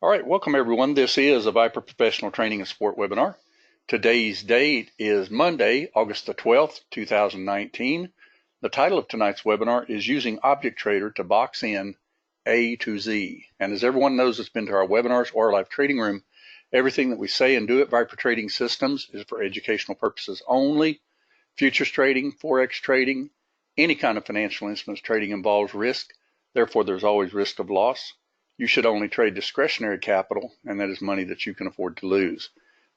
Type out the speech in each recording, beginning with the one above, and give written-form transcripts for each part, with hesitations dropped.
All right, welcome everyone. This is a Viper Professional Training and Sport webinar. Today's date is Monday, August the 12th, 2019. The title of tonight's webinar is Using Object Trader to Box in A to Z. And as everyone knows that's been to our webinars or our live trading room, everything that we say and do at Viper Trading Systems is for educational purposes only. Futures trading, Forex trading, any kind of financial instruments trading involves risk. Therefore, there's always risk of loss. You should only trade discretionary capital, and that is money that you can afford to lose.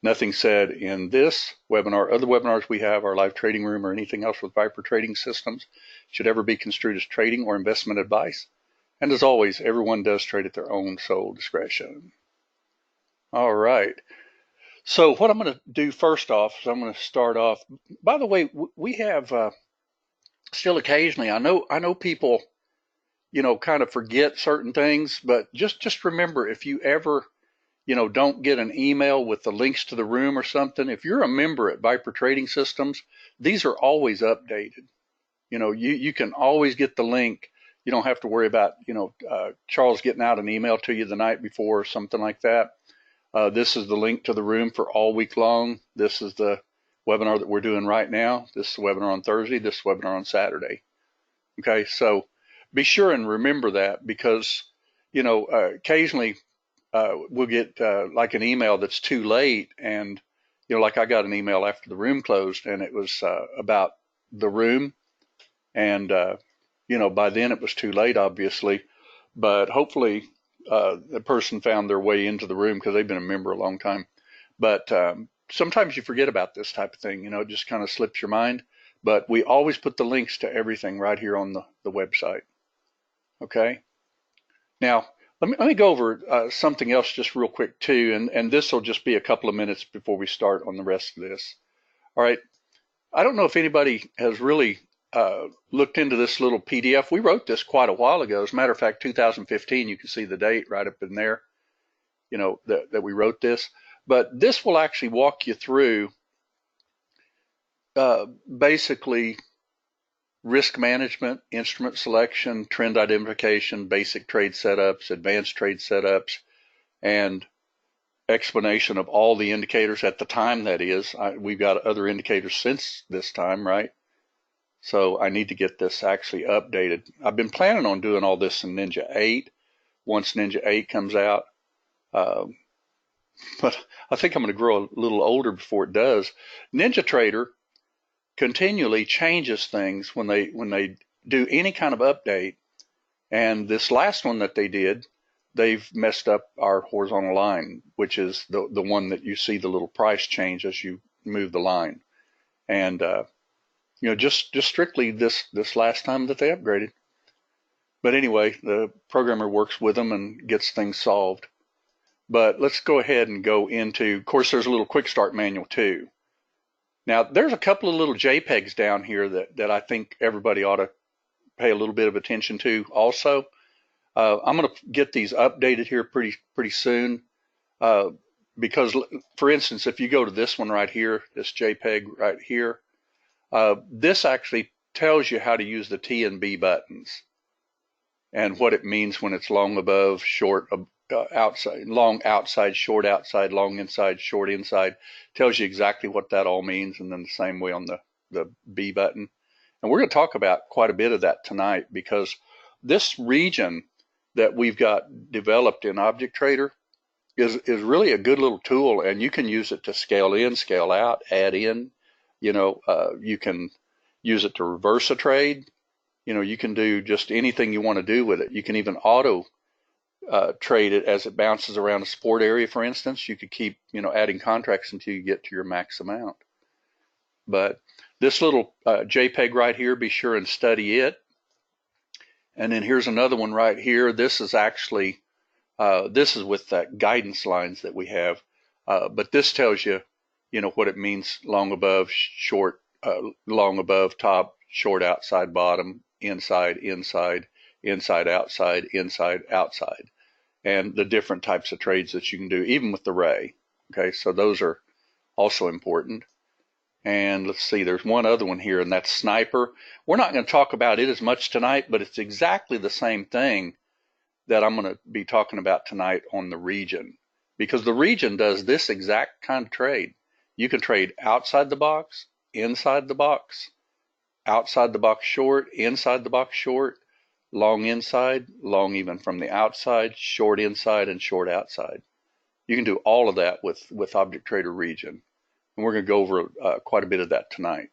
Nothing said in this webinar, other webinars we have, our live trading room, or anything else with Viper Trading Systems should ever be construed as trading or investment advice. And as always, everyone does trade at their own sole discretion. All right. So what I'm going to do first off is I'm going to start off. By the way, we have still occasionally, I know people, kind of forget certain things, but just remember, if you ever, don't get an email with the links to the room or something, if you're a member at Viper Trading Systems, these are always updated. You can always get the link. You don't have to worry about, Charles getting out an email to you the night before or something like that. This is the link to the room for all week long. This is the webinar that we're doing right now. This is the webinar on Thursday. This is the webinar on Saturday. Okay, so be sure and remember that, because, occasionally we'll get like an email that's too late, and, like I got an email after the room closed, and it was about the room, and, by then it was too late, obviously, but hopefully the person found their way into the room because they've been a member a long time. But sometimes you forget about this type of thing, it just kind of slips your mind. But we always put the links to everything right here on the website. Okay. Now, let me go over something else just real quick too, and this will just be a couple of minutes before we start on the rest of this. All right. I don't know if anybody has really looked into this little PDF. We wrote this quite a while ago. As a matter of fact, 2015, you can see the date right up in there, that we wrote this. But this will actually walk you through basically risk management, instrument selection, trend identification, basic trade setups, advanced trade setups, and explanation of all the indicators at the time, that is. We've got other indicators since this time, right? So I need to get this actually updated. I've been planning on doing all this in Ninja 8 once Ninja 8 comes out. But I think I'm going to grow a little older before it does. NinjaTrader continually changes things when they do any kind of update, and this last one that they did, they've messed up our horizontal line, which is the one that you see the little price change as you move the line, and just strictly this last time that they upgraded. But anyway, the programmer works with them and gets things solved. But let's go ahead and go into, of course, there's a little quick start manual too. Now, there's a couple of little JPEGs down here that I think everybody ought to pay a little bit of attention to also. I'm going to get these updated here pretty soon, because, for instance, if you go to this one right here, this JPEG right here, this actually tells you how to use the T and B buttons and what it means when it's long above, short outside, long outside, short outside, long inside, short inside. Tells you exactly what that all means, and then the same way on the B button. And we're going to talk about quite a bit of that tonight, because this region that we've got developed in Object Trader is really a good little tool, and you can use it to scale in, scale out, add in. You can use it to reverse a trade. You can do just anything you want to do with it. You can even auto trade it as it bounces around a support area, for instance. You could keep, adding contracts until you get to your max amount. But this little JPEG right here, be sure and study it. And then here's another one right here. This is actually, this is with that guidance lines that we have. But this tells you, what it means: long above, short, long above, top, short, outside, bottom, inside, inside, inside, outside, inside, outside. And the different types of trades that you can do, even with the ray. Okay, so those are also important. And let's see, there's one other one here, and that's sniper. We're not going to talk about it as much tonight, but it's exactly the same thing that I'm going to be talking about tonight on the region, because the region does this exact kind of trade. You can trade outside the box, inside the box, outside the box short, inside the box short, long inside, long even from the outside, short inside, and short outside. You can do all of that with Object Trader Region. And we're going to go over quite a bit of that tonight.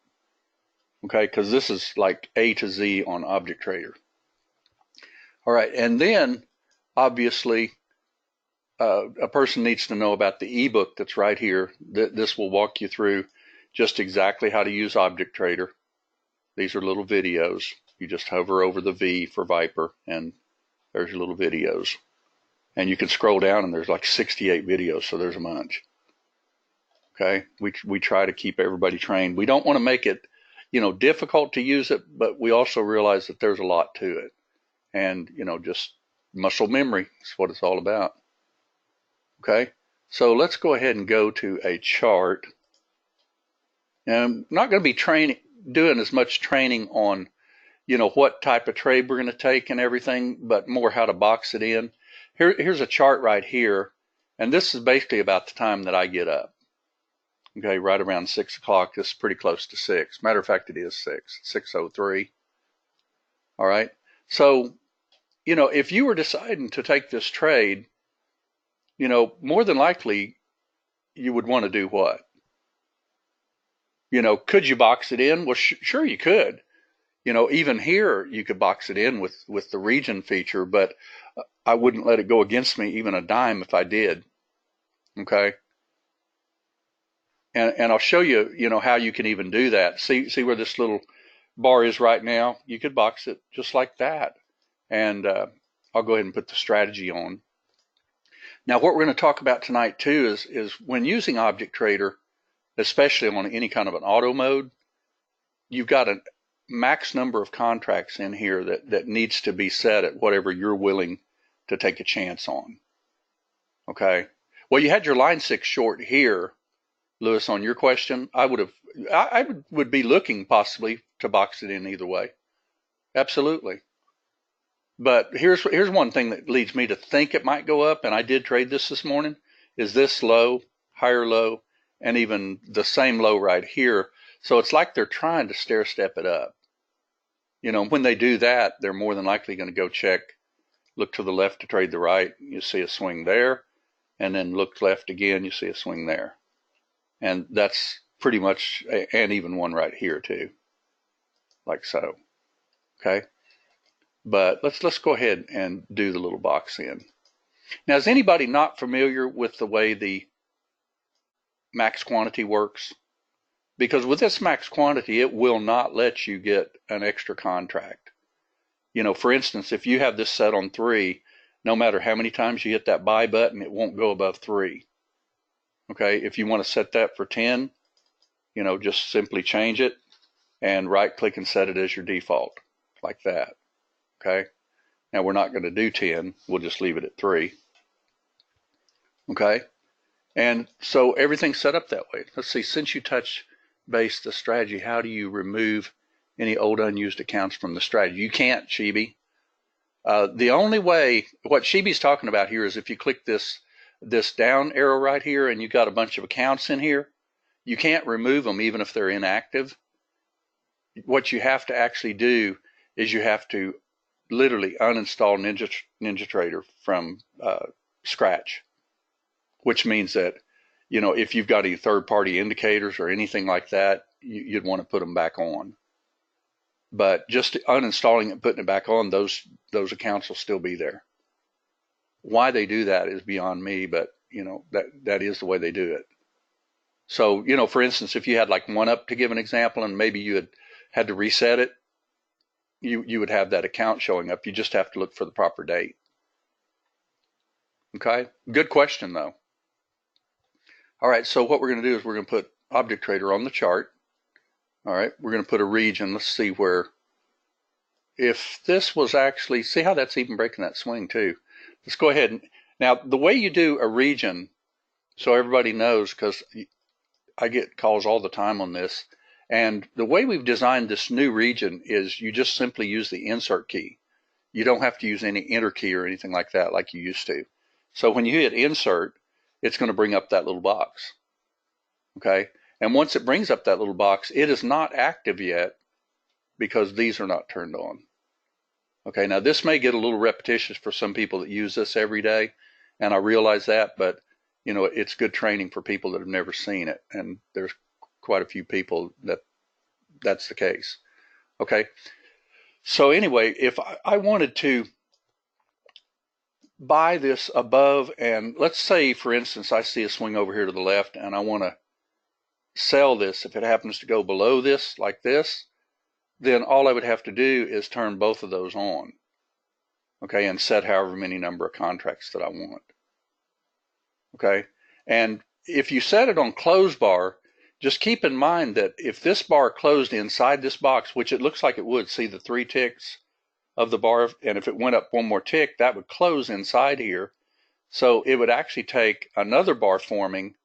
Okay, because this is like A to Z on Object Trader. All right, and then obviously a person needs to know about the ebook that's right here. This will walk you through just exactly how to use Object Trader. These are little videos. You just hover over the V for Viper, and there's your little videos. And you can scroll down, and there's like 68 videos, so there's a bunch. Okay, we try to keep everybody trained. We don't want to make it, difficult to use it, but we also realize that there's a lot to it. And, just muscle memory is what it's all about. Okay, so let's go ahead and go to a chart. And I'm not going to be doing as much training on, what type of trade we're going to take and everything, but more how to box it in. Here's a chart right here, and this is basically about the time that I get up. Okay, right around 6 o'clock. This is pretty close to 6. Matter of fact, it is 6:03. All right, so, if you were deciding to take this trade, more than likely you would want to do what? Could you box it in? Well, sure you could. Even here you could box it in with the region feature, but I wouldn't let it go against me even a dime if I did. Okay. And I'll show you, how you can even do that. See where this little bar is right now? You could box it just like that. And I'll go ahead and put the strategy on. Now, what we're going to talk about tonight too is when using Object Trader, especially on any kind of an auto mode, you've got a max number of contracts in here that needs to be set at whatever you're willing to take a chance on. Okay. Well, you had your line 6 short here, Lewis, on your question. I would be looking possibly to box it in either way. Absolutely. But here's one thing that leads me to think it might go up, and I did trade this morning, is this low, higher low, and even the same low right here. So it's like they're trying to stair step it up. When they do that, they're more than likely going to go check, look to the left to trade the right. You see a swing there, and then look left again, you see a swing there. And that's pretty much, and even one right here too, like so. Okay. But let's go ahead and do the little box in. Now, is anybody not familiar with the way the max quantity works? Because with this max quantity, it will not let you get an extra contract. For instance, if you have this set on 3, no matter how many times you hit that buy button, it won't go above 3. Okay, if you want to set that for 10, just simply change it and right click and set it as your default, like that. Okay, now we're not going to do 10, we'll just leave it at 3. Okay, and so everything's set up that way. Let's see, since you touch base the strategy, how do you remove any old unused accounts from the strategy? You can't, Shibi. The only way, what Shibi's talking about here is if you click this down arrow right here and you got a bunch of accounts in here, you can't remove them even if they're inactive. What you have to actually do is you have to literally uninstall NinjaTrader from scratch, which means that, if you've got any third-party indicators or anything like that, you'd want to put them back on. But just uninstalling and putting it back on, those accounts will still be there. Why they do that is beyond me, but that is the way they do it. So, for instance, if you had like one up to give an example, and maybe you had to reset it, you would have that account showing up. You just have to look for the proper date. Okay, good question though. All right, so what we're going to do is we're going to put Object Trader on the chart. All right, we're going to put a region. Let's see where, if this was actually, see how that's even breaking that swing too. Let's go ahead and, now the way you do a region, so everybody knows, because I get calls all the time on this, and the way we've designed this new region is you just simply use the insert key. You don't have to use any enter key or anything like that like you used to. So when you hit insert, it's going to bring up that little box. Okay. And once it brings up that little box, it is not active yet because these are not turned on. Okay. Now this may get a little repetitious for some people that use this every day. And I realize that, but you know, it's good training for people that have never seen it. And there's quite a few people that's the case. Okay. So anyway, if I wanted to buy this above, and let's say, for instance, I see a swing over here to the left and I want to sell this. If it happens to go below this, like this, then all I would have to do is turn both of those on. Okay. And set however many number of contracts that I want. Okay. And if you set it on close bar, just keep in mind that if this bar closed inside this box, which it looks like it would, see the 3 ticks of the bar, and if it went up one more tick, that would close inside here. So it would actually take another bar forming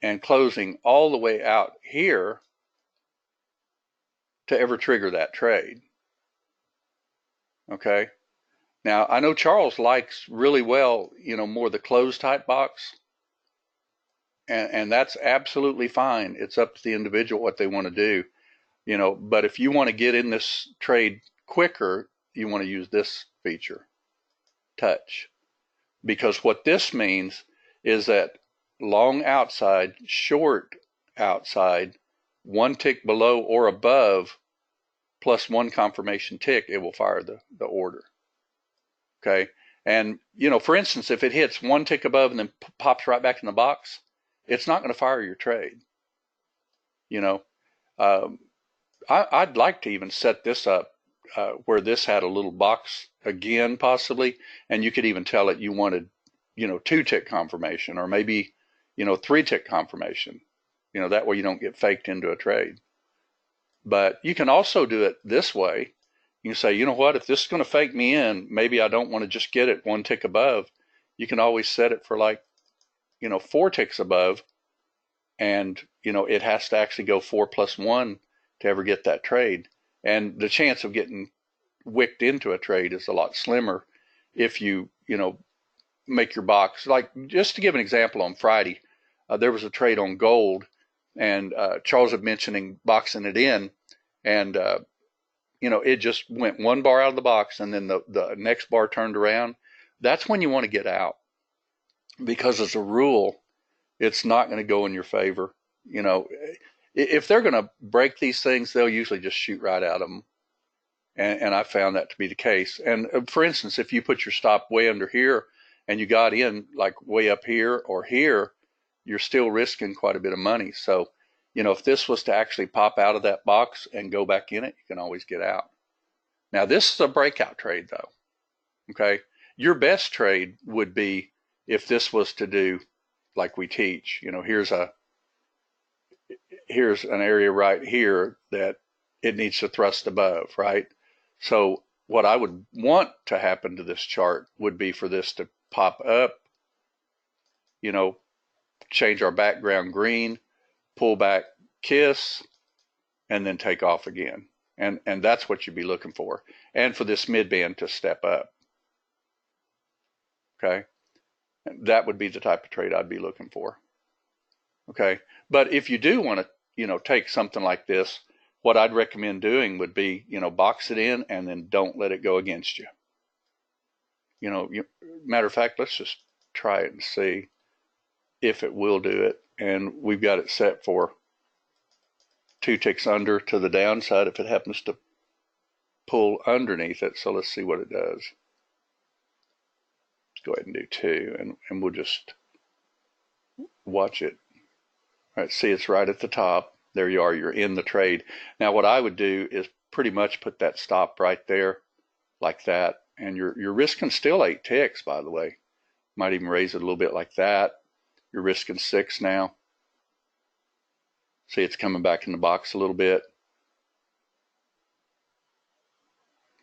and closing all the way out here to ever trigger that trade. Okay. Now I know Charles likes really well, you know, more the closed type box. And that's absolutely fine. It's up to the individual what they want to do, you know, but if you want to get in this trade quicker, you want to use this feature, touch, because what this means is that long outside, short outside, 1 tick below or above, plus 1 confirmation tick, it will fire the order. Okay. And, you know, for instance, if it hits 1 tick above and then pops right back in the box, it's not going to fire your trade. You know, I'd like to even set this up where this had a little box again, possibly, and you could even tell it you wanted, you know, 2 tick confirmation, or maybe, you know, 3 tick confirmation. You know, that way you don't get faked into a trade. But you can also do it this way. You can say, you know what, if this is going to fake me in, maybe I don't want to just get it 1 tick above. You can always set it for like, you know, 4 ticks above, and you know it has to actually go 4 plus 1 to ever get that trade, and the chance of getting wicked into a trade is a lot slimmer if you know, make your box. Like, just to give an example, on Friday there was a trade on gold, and Charles had mentioning boxing it in, and you know, it just went 1 bar out of the box and then the next bar turned around. That's when you want to get out, because as a rule, it's not going to go in your favor. You know, if they're going to break these things, they'll usually just shoot right out of them. And I found that to be the case. And for instance, if you put your stop way under here and you got in like way up here or here, you're still risking quite a bit of money. So, you know, if this was to actually pop out of that box and go back in it, you can always get out. Now, this is a breakout trade though. Okay. Your best trade would be if this was to do like we teach. You know, here's an area right here that it needs to thrust above, right? So what I would want to happen to this chart would be for this to pop up, you know, change our background green, pull back, kiss, and then take off again. And that's what you'd be looking for. And for this mid-band to step up. Okay. That would be the type of trade I'd be looking for. Okay. But if you do want to, you know, take something like this, what I'd recommend doing would be, you know, box it in and then don't let it go against you. You know, matter of fact, let's just try it and see if it will do it. And we've got it set for 2 ticks under to the downside if it happens to pull underneath it. So let's see what it does. Let's go ahead and do 2, and we'll just watch it. All right, see, it's right at the top. There you are, you're in the trade. Now what I would do is pretty much put that stop right there like that, and you're risking still 8 ticks, by the way. Might even raise it a little bit like that. You're risking 6 now. See, it's coming back in the box a little bit.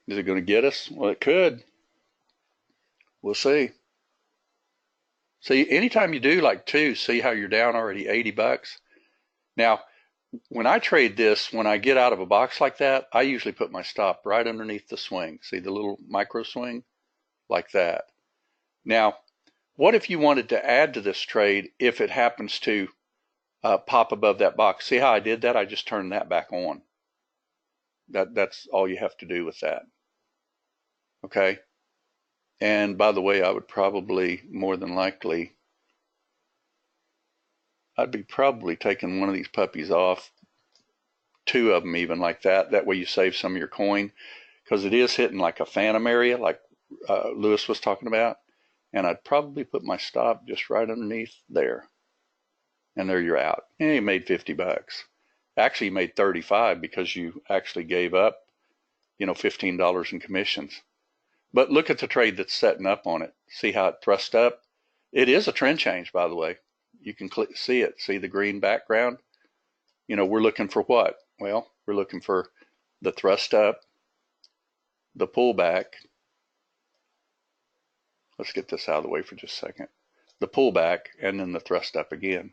Is it going to get us? Well, it could. We'll see. See, anytime you do like 2, see how you're down already $80. Now, when I trade this, when I get out of a box like that, I usually put my stop right underneath the swing. See the little micro swing? Like that. Now, what if you wanted to add to this trade if it happens to pop above that box? See how I did that? I just turned that back on. That's all you have to do with that. Okay? And by the way, I would probably, more than likely, I'd be probably taking one of these puppies off, 2 of them even like that. That way you save some of your coin, because it is hitting like a phantom area like Lewis was talking about. And I'd probably put my stop just right underneath there. And there you're out. And you made 50 bucks. Actually, you made 35 because you actually gave up, $15 in commissions. But look at the trade that's setting up on it. See how it thrust up? It is a trend change, by the way. You can see it. See the green background? We're looking for what? Well, we're looking for the thrust up, the pullback. Let's get this out of the way for just a second. The pullback and then the thrust up again.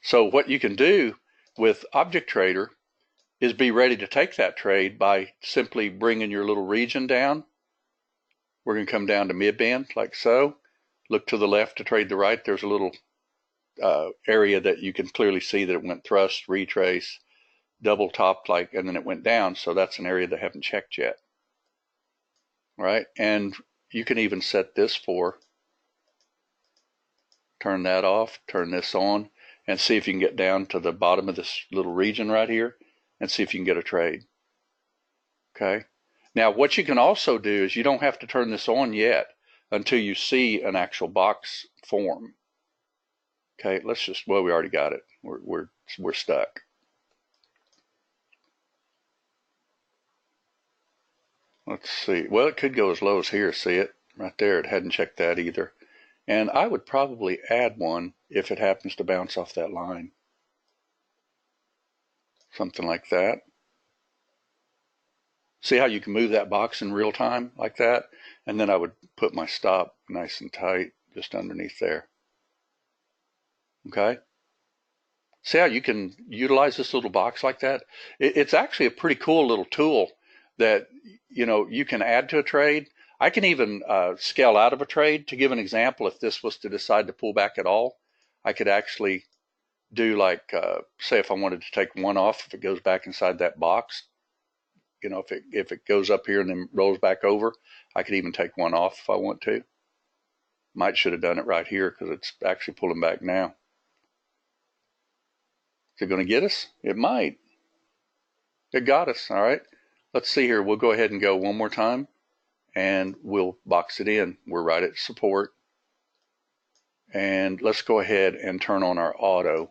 So what you can do with Object Trader is be ready to take that trade by simply bringing your little region down. We're going to come down to mid-band like so. Look to the left to trade the right. There's a little area that you can clearly see that it went thrust, retrace, double topped and then it went down. So that's an area that I haven't checked yet. All right, and you can even set this for, turn that off, turn this on, and see if you can get down to the bottom of this little region right here and see if you can get a trade. Okay. Now what you can also do is you don't have to turn this on yet until you see an actual box form. Okay, well, we already got it. We're stuck. Let's see. Well, it could go as low as here. See it right there? It hadn't checked that either. And I would probably add one if it happens to bounce off that line. Something like that. See how you can move that box in real time like that? And then I would put my stop nice and tight just underneath there. Okay? See how you can utilize this little box like that? It's actually a pretty cool little tool that you can add to a trade. I can even scale out of a trade. To give an example, if this was to decide to pull back at all, I could actually do say if I wanted to take one off, if it goes back inside that box, if it goes up here and then rolls back over, I could even take one off if I want to. Should have done it right here because it's actually pulling back now. Is it going to get us? It might. It got us. All right. Let's see here. We'll go ahead and go one more time and we'll box it in. We're right at support. And let's go ahead and turn on our auto.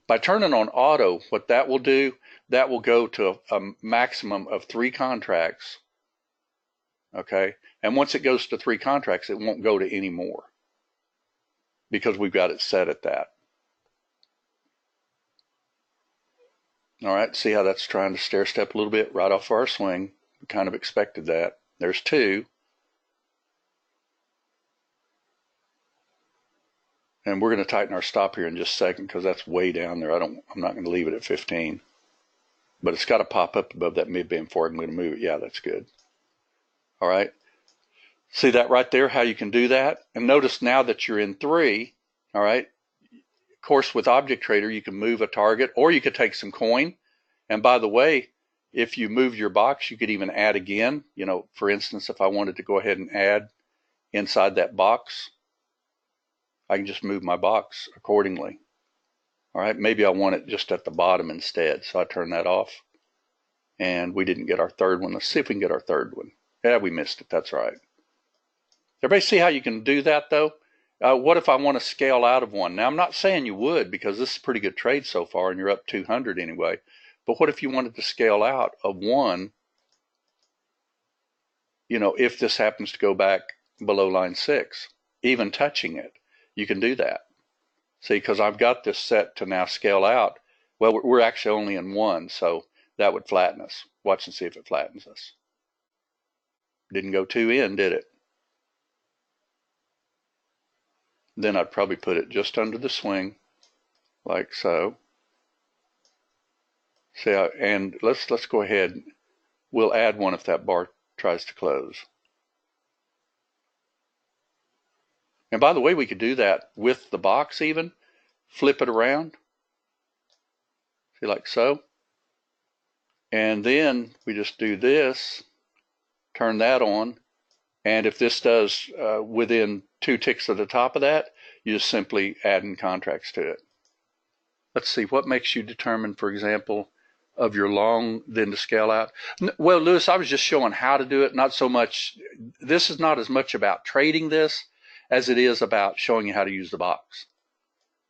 By turning on auto, what that will do, that will go to a maximum of 3 contracts. Okay. And once it goes to 3 contracts, it won't go to any more because we've got it set at that. All right, see how that's trying to stair step a little bit right off our swing. We kind of expected that. There's 2. And we're going to tighten our stop here in just a second because that's way down there. I'm not going to leave it at 15. But it's got to pop up above that mid-band before I'm going to move it. Yeah, that's good. All right. See that right there, how you can do that? And notice now that you're in 3, all right? Of course, with Object Trader, you can move a target or you could take some coin. And by the way, if you move your box, you could even add again. For instance, if I wanted to go ahead and add inside that box, I can just move my box accordingly. All right, maybe I want it just at the bottom instead. So I turn that off. And we didn't get our 3rd one. Let's see if we can get our 3rd one. Yeah, we missed it. That's right. Everybody see how you can do that, though? What if I want to scale out of one? Now, I'm not saying you would because this is a pretty good trade so far and you're up 200 anyway. But what if you wanted to scale out of one, if this happens to go back below line 6, even touching it, you can do that. See, because I've got this set to now scale out. Well, we're actually only in 1, so that would flatten us. Watch and see if it flattens us. Didn't go 2 in, did it? then I'd probably put it just under the swing, like so. See, and let's go ahead. We'll add one if that bar tries to close. And by the way, we could do that with the box even. Flip it around. See, like so. And then we just do this, turn that on. And if this does within 2 ticks of the top of that, you just simply add in contracts to it. Let's see, what makes you determine, for example, of your long then to scale out? Well, Lewis, I was just showing how to do it, not so much. This is not as much about trading this as it is about showing you how to use the box.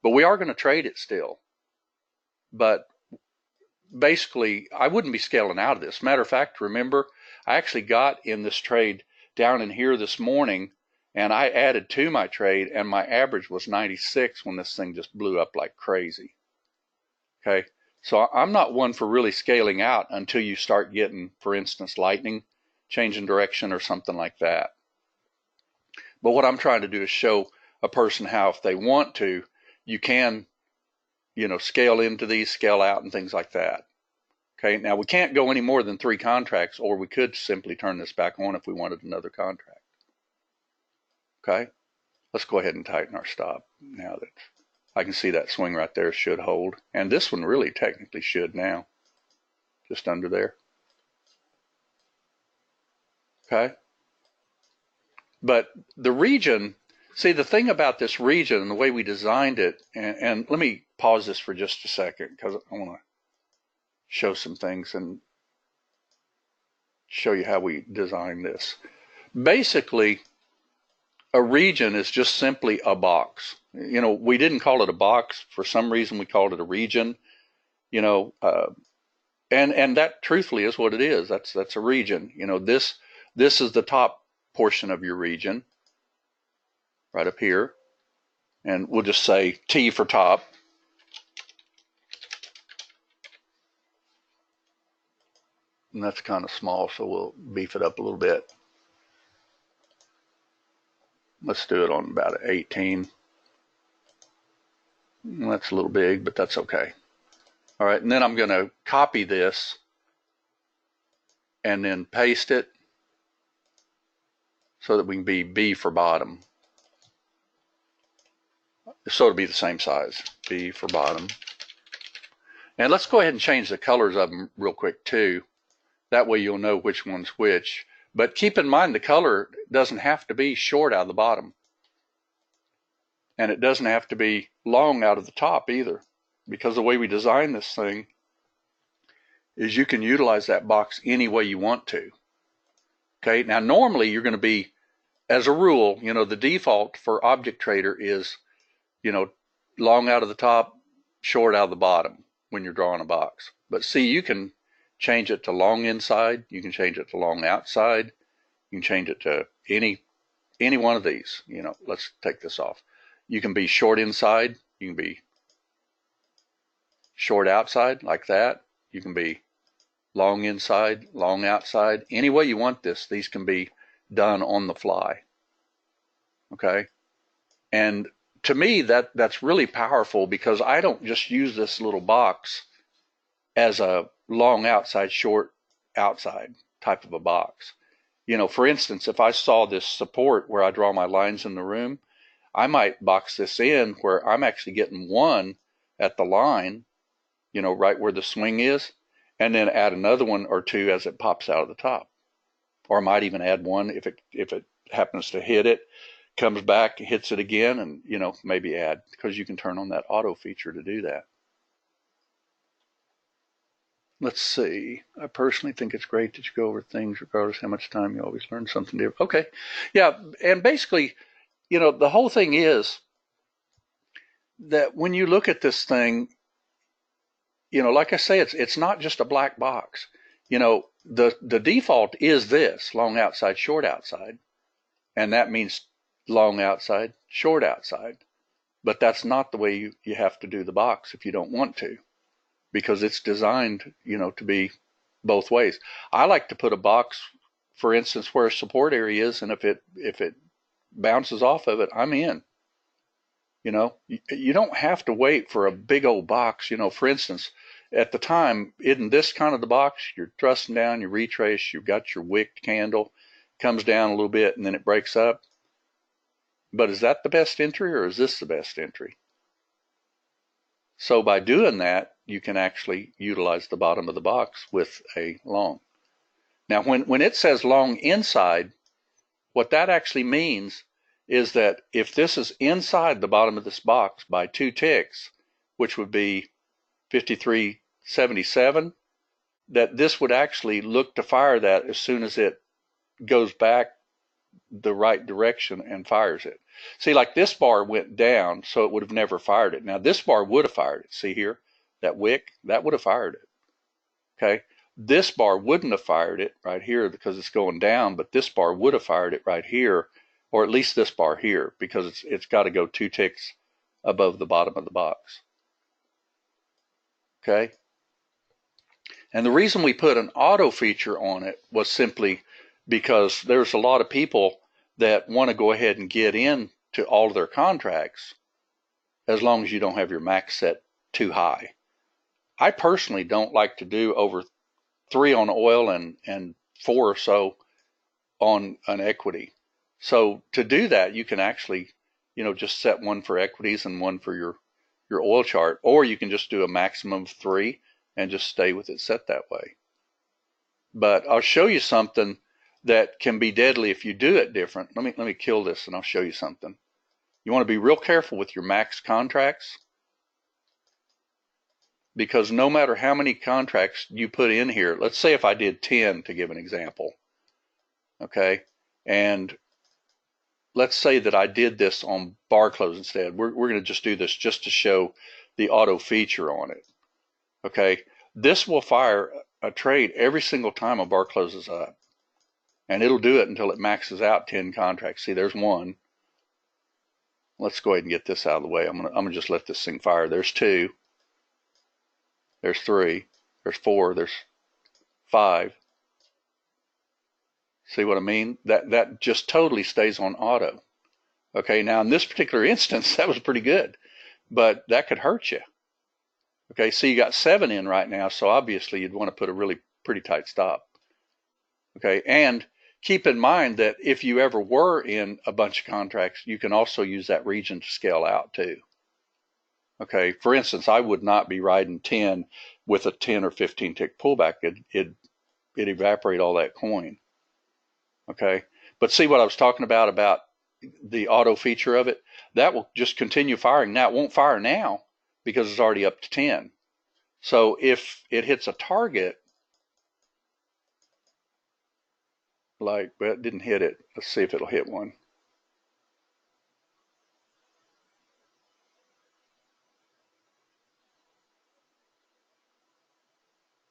But we are going to trade it still. But basically, I wouldn't be scaling out of this. Matter of fact, remember, I actually got in this trade down in here this morning, and I added to my trade, and my average was 96 when this thing just blew up like crazy. Okay, so I'm not one for really scaling out until you start getting, for instance, lightning, changing direction or something like that. But what I'm trying to do is show a person how, if they want to, you can, scale into these, scale out, and things like that. Okay, now we can't go any more than 3 contracts, or we could simply turn this back on if we wanted another contract. Okay, let's go ahead and tighten our stop now that I can see that swing right there should hold. And this one really technically should now, just under there. Okay, but the region, see, the thing about this region and the way we designed it, and let me pause this for just a second because I want to show some things and show you how we designed this. Basically, a region is just simply a box. We didn't call it a box. For some reason, we called it a region. And that truthfully is what it is. That's a region. This is the top portion of your region, right up here. And we'll just say T for top. And that's kind of small, so we'll beef it up a little bit. Let's do it on about 18. That's a little big, but that's okay. All right, and then I'm going to copy this and then paste it so that we can be B for bottom. So it'll be the same size, B for bottom. And let's go ahead and change the colors of them real quick too. That way you'll know which one's which. But keep in mind the color doesn't have to be short out of the bottom. And it doesn't have to be long out of the top either. Because the way we design this thing is you can utilize that box any way you want to. Okay, now normally you're going to be, as a rule, the default for Object Trader is, long out of the top, short out of the bottom when you're drawing a box. But see, you can change it to long inside, you can change it to long outside, you can change it to any one of these. Let's take this off. You can be short inside, you can be short outside like that, you can be long inside, long outside. Any way you want this, these can be done on the fly. Okay, and to me that's really powerful because I don't just use this little box as a long outside, short outside type of a box. For instance, if I saw this support where I draw my lines in the room, I might box this in where I'm actually getting one at the line, right where the swing is, and then add another one or two as it pops out of the top. Or I might even add one if it happens to hit it, comes back, hits it again, and maybe add, because you can turn on that auto feature to do that. Let's see. I personally think it's great that you go over things regardless of how much time. You always learn something different. Okay. Yeah. And basically, the whole thing is that when you look at this thing, like I say, it's not just a black box. The default is this, long outside, short outside. And that means long outside, short outside. But that's not the way you have to do the box if you don't want to. Because it's designed, to be both ways. I like to put a box, for instance, where a support area is, and if it bounces off of it, I'm in. You don't have to wait for a big old box. For instance, at the time, isn't this kind of the box? You're thrusting down, you retrace, you've got your wick candle, comes down a little bit, and then it breaks up. But is that the best entry, or is this the best entry? So by doing that, you can actually utilize the bottom of the box with a long. Now, when it says long inside, what that actually means is that if this is inside the bottom of this box by 2 ticks, which would be 53.77, that this would actually look to fire that as soon as it goes back the right direction and fires it. See, like this bar went down, so it would have never fired it. Now this bar would have fired it. See here, that wick, that would have fired it. Okay, this bar wouldn't have fired it right here because it's going down, but this bar would have fired it right here, or at least this bar here, because it's got to go 2 ticks above the bottom of the box. Okay, and the reason we put an auto feature on it was simply because there's a lot of people that want to go ahead and get in to all of their contracts as long as you don't have your max set too high. I personally don't like to do over 3 on oil and 4 or so on an equity. So to do that, you can actually, just set one for equities and one for your oil chart, or you can just do a maximum of 3 and just stay with it set that way. But I'll show you something that can be deadly if you do it different. Let me kill this and I'll show you something. You want to be real careful with your max contracts, because no matter how many contracts you put in here, let's say if I did 10 to give an example, okay, and let's say that I did this on bar close instead. We're going to just do this just to show the auto feature on it. Okay, this will fire a trade every single time a bar closes up. And it'll do it until it maxes out 10 contracts. See, there's 1. Let's go ahead and get this out of the way. I'm gonna just let this thing fire. There's 2. There's 3. There's 4. There's 5. See what I mean? That just totally stays on auto. Okay, now in this particular instance, that was pretty good, but that could hurt you. Okay, so you got 7 in right now, so obviously you'd want to put a really pretty tight stop. Okay, and keep in mind that if you ever were in a bunch of contracts, you can also use that region to scale out too. Okay, for instance, I would not be riding 10 with a 10 or 15 tick pullback. It'd evaporate all that coin. Okay, but see what I was talking about the auto feature of it? That will just continue firing. Now, it won't fire now because it's already up to 10. So if it hits a target, like, well, it didn't hit it. Let's see if it'll hit one.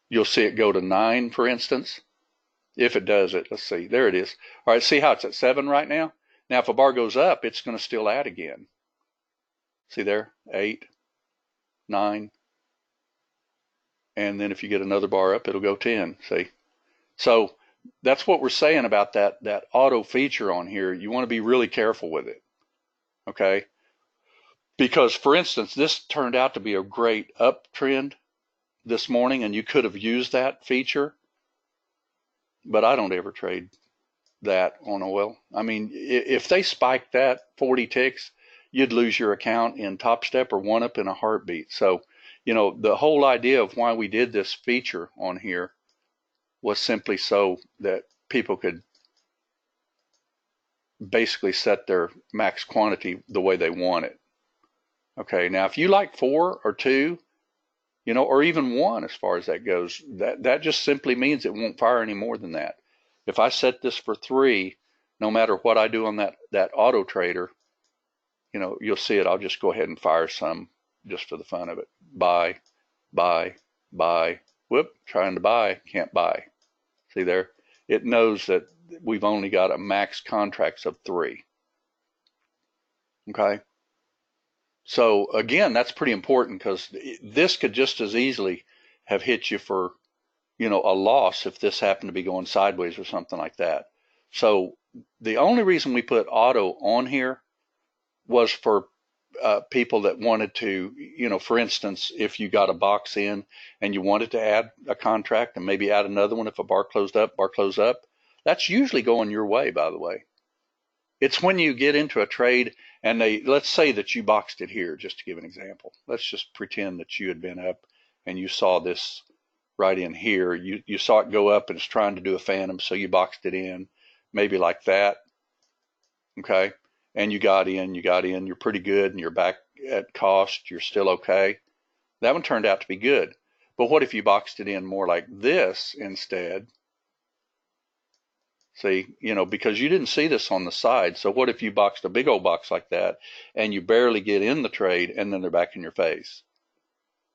You'll see it go to 9, for instance. If it does it, let's see. There it is. All right, see how it's at 7 right now? Now, if a bar goes up, it's going to still add again. See there? 8, 9. And then if you get another bar up, it'll go 10. See? So that's what we're saying about that auto feature on here. You want to be really careful with it, okay? Because, for instance, this turned out to be a great uptrend this morning, and you could have used that feature, but I don't ever trade that on oil. I mean, if they spiked that 40 ticks, you'd lose your account in Top Step or OneUp in a heartbeat. So, the whole idea of why we did this feature on here was simply so that people could basically set their max quantity the way they want it. Okay, now if you like 4 or 2, or even 1 as far as that goes, that just simply means it won't fire any more than that. If I set this for 3, no matter what I do on that auto trader, you'll see it. I'll just go ahead and fire some just for the fun of it. Buy, buy, buy. Whoop, trying to buy, can't buy. See there? It knows that we've only got a max contracts of 3. Okay? So again, that's pretty important, because this could just as easily have hit you for, a loss if this happened to be going sideways or something like that. So the only reason we put auto on here was for people that wanted to, for instance, if you got a box in and you wanted to add a contract and maybe add another one, if a bar closed up, that's usually going your way, by the way. It's when you get into a trade and let's say that you boxed it here, just to give an example. Let's just pretend that you had been up and you saw this right in here. You saw it go up and it's trying to do a phantom, so you boxed it in, maybe like that. Okay. And you got in, you're pretty good, and you're back at cost, you're still okay. That one turned out to be good. But what if you boxed it in more like this instead? See, because you didn't see this on the side. So what if you boxed a big old box like that and you barely get in the trade and then they're back in your face?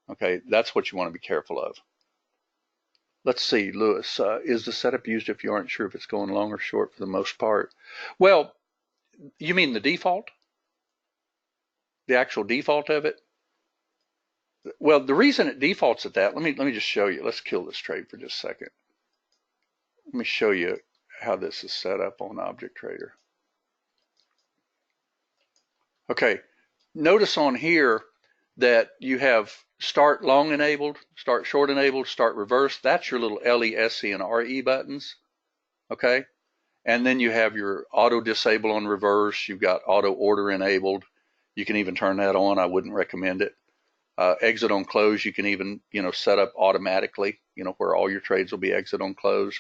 Okay, that's what you want to be careful of. Let's see, Lewis, is the setup used if you aren't sure if it's going long or short for the most part? Well, you mean the default? The actual default of it? Well, the reason it defaults at that, let me just show you. Let's kill this trade for just a second. Let me show you how this is set up on Object Trader. Okay, notice on here that you have start long enabled, start short enabled, start reverse. That's your little LE, SE, and RE buttons. Okay, and then you have your auto disable on reverse. You've got auto order enabled. You can even turn that on. I wouldn't recommend it. Exit on close, you can even, set up automatically, where all your trades will be exit on close.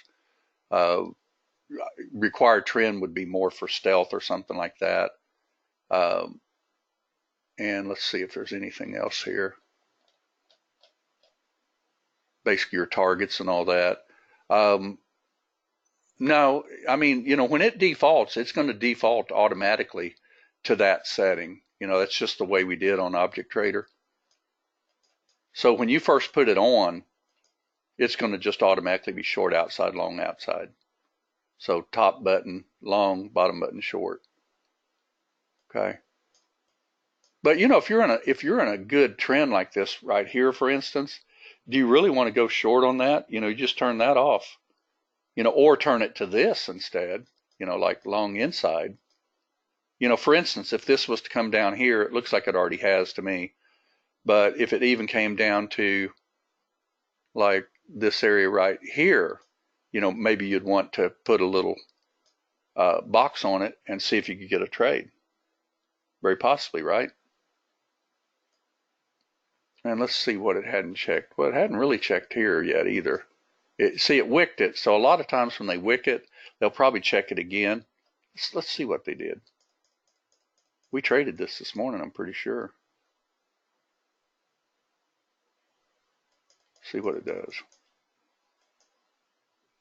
Required trend would be more for stealth or something like that. And let's see if there's anything else here. Basically your targets and all that. No, I mean, when it defaults, it's going to default automatically to that setting. That's just the way we did on Object Trader. So when you first put it on, it's going to just automatically be short outside, long outside. So top button long, bottom button short. Okay. But if you're in a good trend like this right here, for instance, do you really want to go short on that? You just turn that off. Or turn it to this instead. Like long inside. For instance, if this was to come down here, it looks like it already has to me. But if it even came down to like this area right here, maybe you'd want to put a little box on it and see if you could get a trade. Very possibly, right? And let's see what it hadn't checked. Well, it hadn't really checked here yet either. See, it wicked it. So a lot of times when they wick it, they'll probably check it again. Let's see what they did. We traded this morning, I'm pretty sure. See what it does.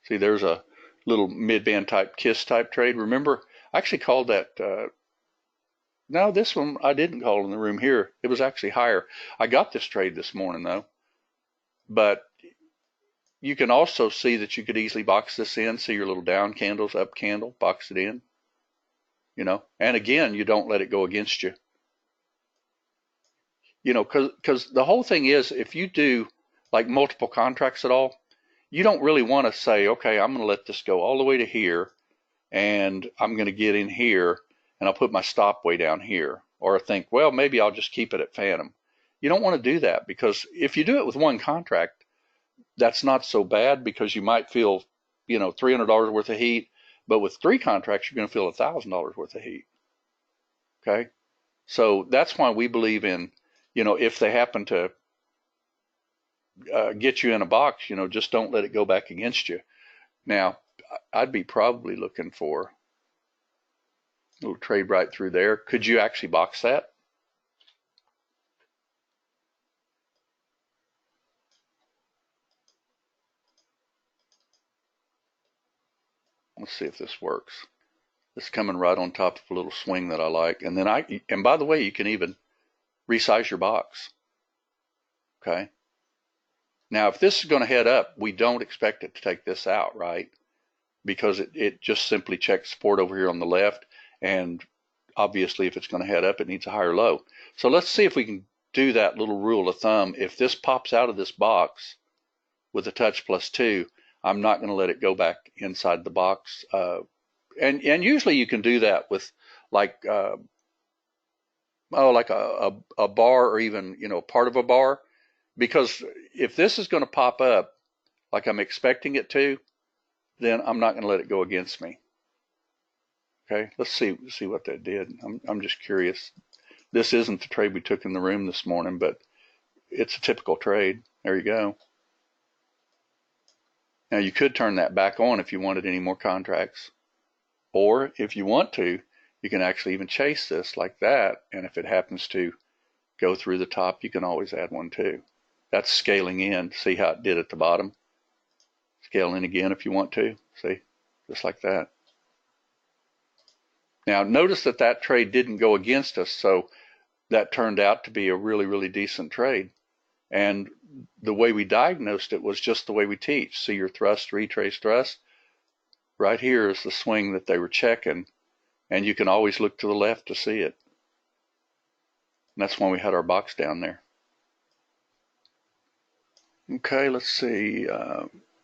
See, there's a little mid-band type kiss type trade. Remember, I actually called that. No, this one I didn't call in the room here. It was actually higher. I got this trade this morning though. But you can also see that you could easily box this in. See your little down candles, up candle, box it in. And again, you don't let it go against you. Because the whole thing is, if you do like multiple contracts at all, you don't really want to say, okay, I'm going to let this go all the way to here, and I'm going to get in here, and I'll put my stop way down here. Or think, well, maybe I'll just keep it at phantom. You don't want to do that, because if you do it with one contract, that's not so bad, because you might feel, $300 worth of heat, but with 3 contracts, you're going to feel $1,000 worth of heat. Okay? So that's why we believe in, if they happen to get you in a box, just don't let it go back against you. Now, I'd be probably looking for a little trade right through there. Could you actually box that? Let's see if this works. It's coming right on top of a little swing that I like. And then and by the way, you can even resize your box. Okay. Now, if this is going to head up, we don't expect it to take this out, right? Because it just simply checks support over here on the left. And obviously, if it's going to head up, it needs a higher low. So let's see if we can do that little rule of thumb. If this pops out of this box with a touch +2, I'm not going to let it go back inside the box. And usually you can do that with like like a bar, or even, part of a bar. Because if this is going to pop up like I'm expecting it to, then I'm not going to let it go against me. Okay, let's see what that did. I'm just curious. This isn't the trade we took in the room this morning, but it's a typical trade. There you go. Now you could turn that back on if you wanted any more contracts. Or if you want to, you can actually even chase this like that. And if it happens to go through the top, you can always add one too. That's scaling in. See how it did at the bottom? Scale in again if you want to. See, just like that. Now notice that that trade didn't go against us, so that turned out to be a really, really decent trade. And the way we diagnosed it was just the way we teach. See your thrust, retrace thrust? Right here is the swing that they were checking, and you can always look to the left to see it. And that's when we had our box down there. Okay, let's see.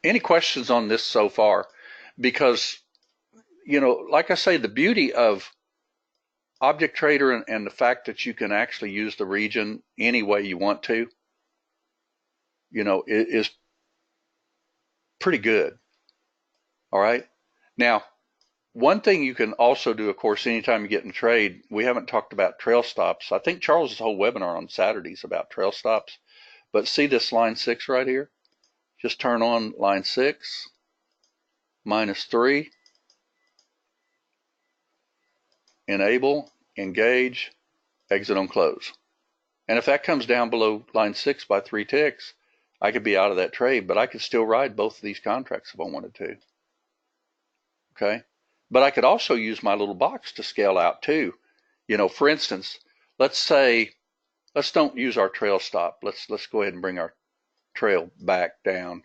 Any questions on this so far? Because, like I say, the beauty of Object Trader and the fact that you can actually use the region any way you want to, is pretty good. All right. Now, one thing you can also do, of course, anytime you get in trade, we haven't talked about trail stops. I think Charles's whole webinar on Saturdays about trail stops. But see this line 6 right here? Just turn on line 6, -3, enable, engage, exit on close. And if that comes down below line 6 by 3 ticks, I could be out of that trade, but I could still ride both of these contracts if I wanted to. Okay? But I could also use my little box to scale out too. For instance, let's don't use our trail stop. Let's go ahead and bring our trail back down,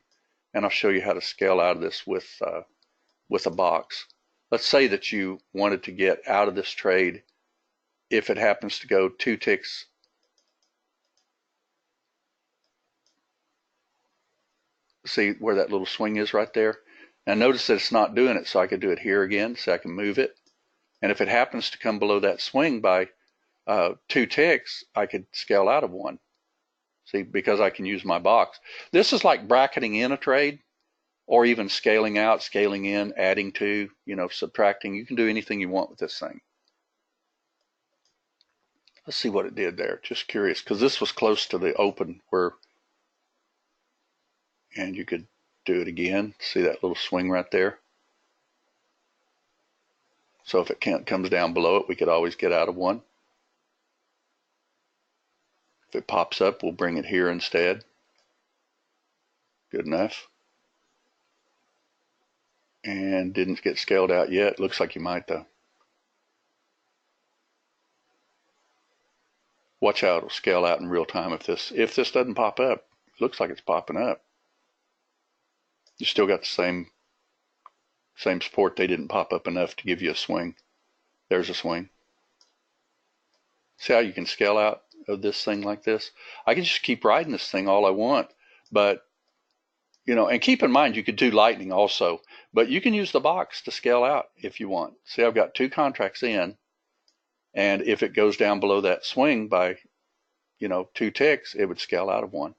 and I'll show you how to scale out of this with a box. Let's say that you wanted to get out of this trade if it happens to go 2 ticks. See where that little swing is right there? And notice that it's not doing it, so I could do it here again, so I can move it. And if it happens to come below that swing by 2 ticks, I could scale out of one. See, because I can use my box. This is like bracketing in a trade, or even scaling out, scaling in, adding to, subtracting. You can do anything you want with this thing. Let's see what it did there. Just curious, because this was close to the open and you could do it again. See that little swing right there? So if it comes down below it, we could always get out of one. If it pops up, we'll bring it here instead. Good enough. And didn't get scaled out yet. Looks like you might though. Watch how it'll scale out in real time if this doesn't pop up. It looks like it's popping up. You still got the same support. They didn't pop up enough to give you a swing. There's a swing. See how you can scale out of this thing like this? I can just keep riding this thing all I want, but and keep in mind you could do lightning also, but you can use the box to scale out if you want. See, I've got 2 contracts in, and if it goes down below that swing by 2 ticks, it would scale out of one.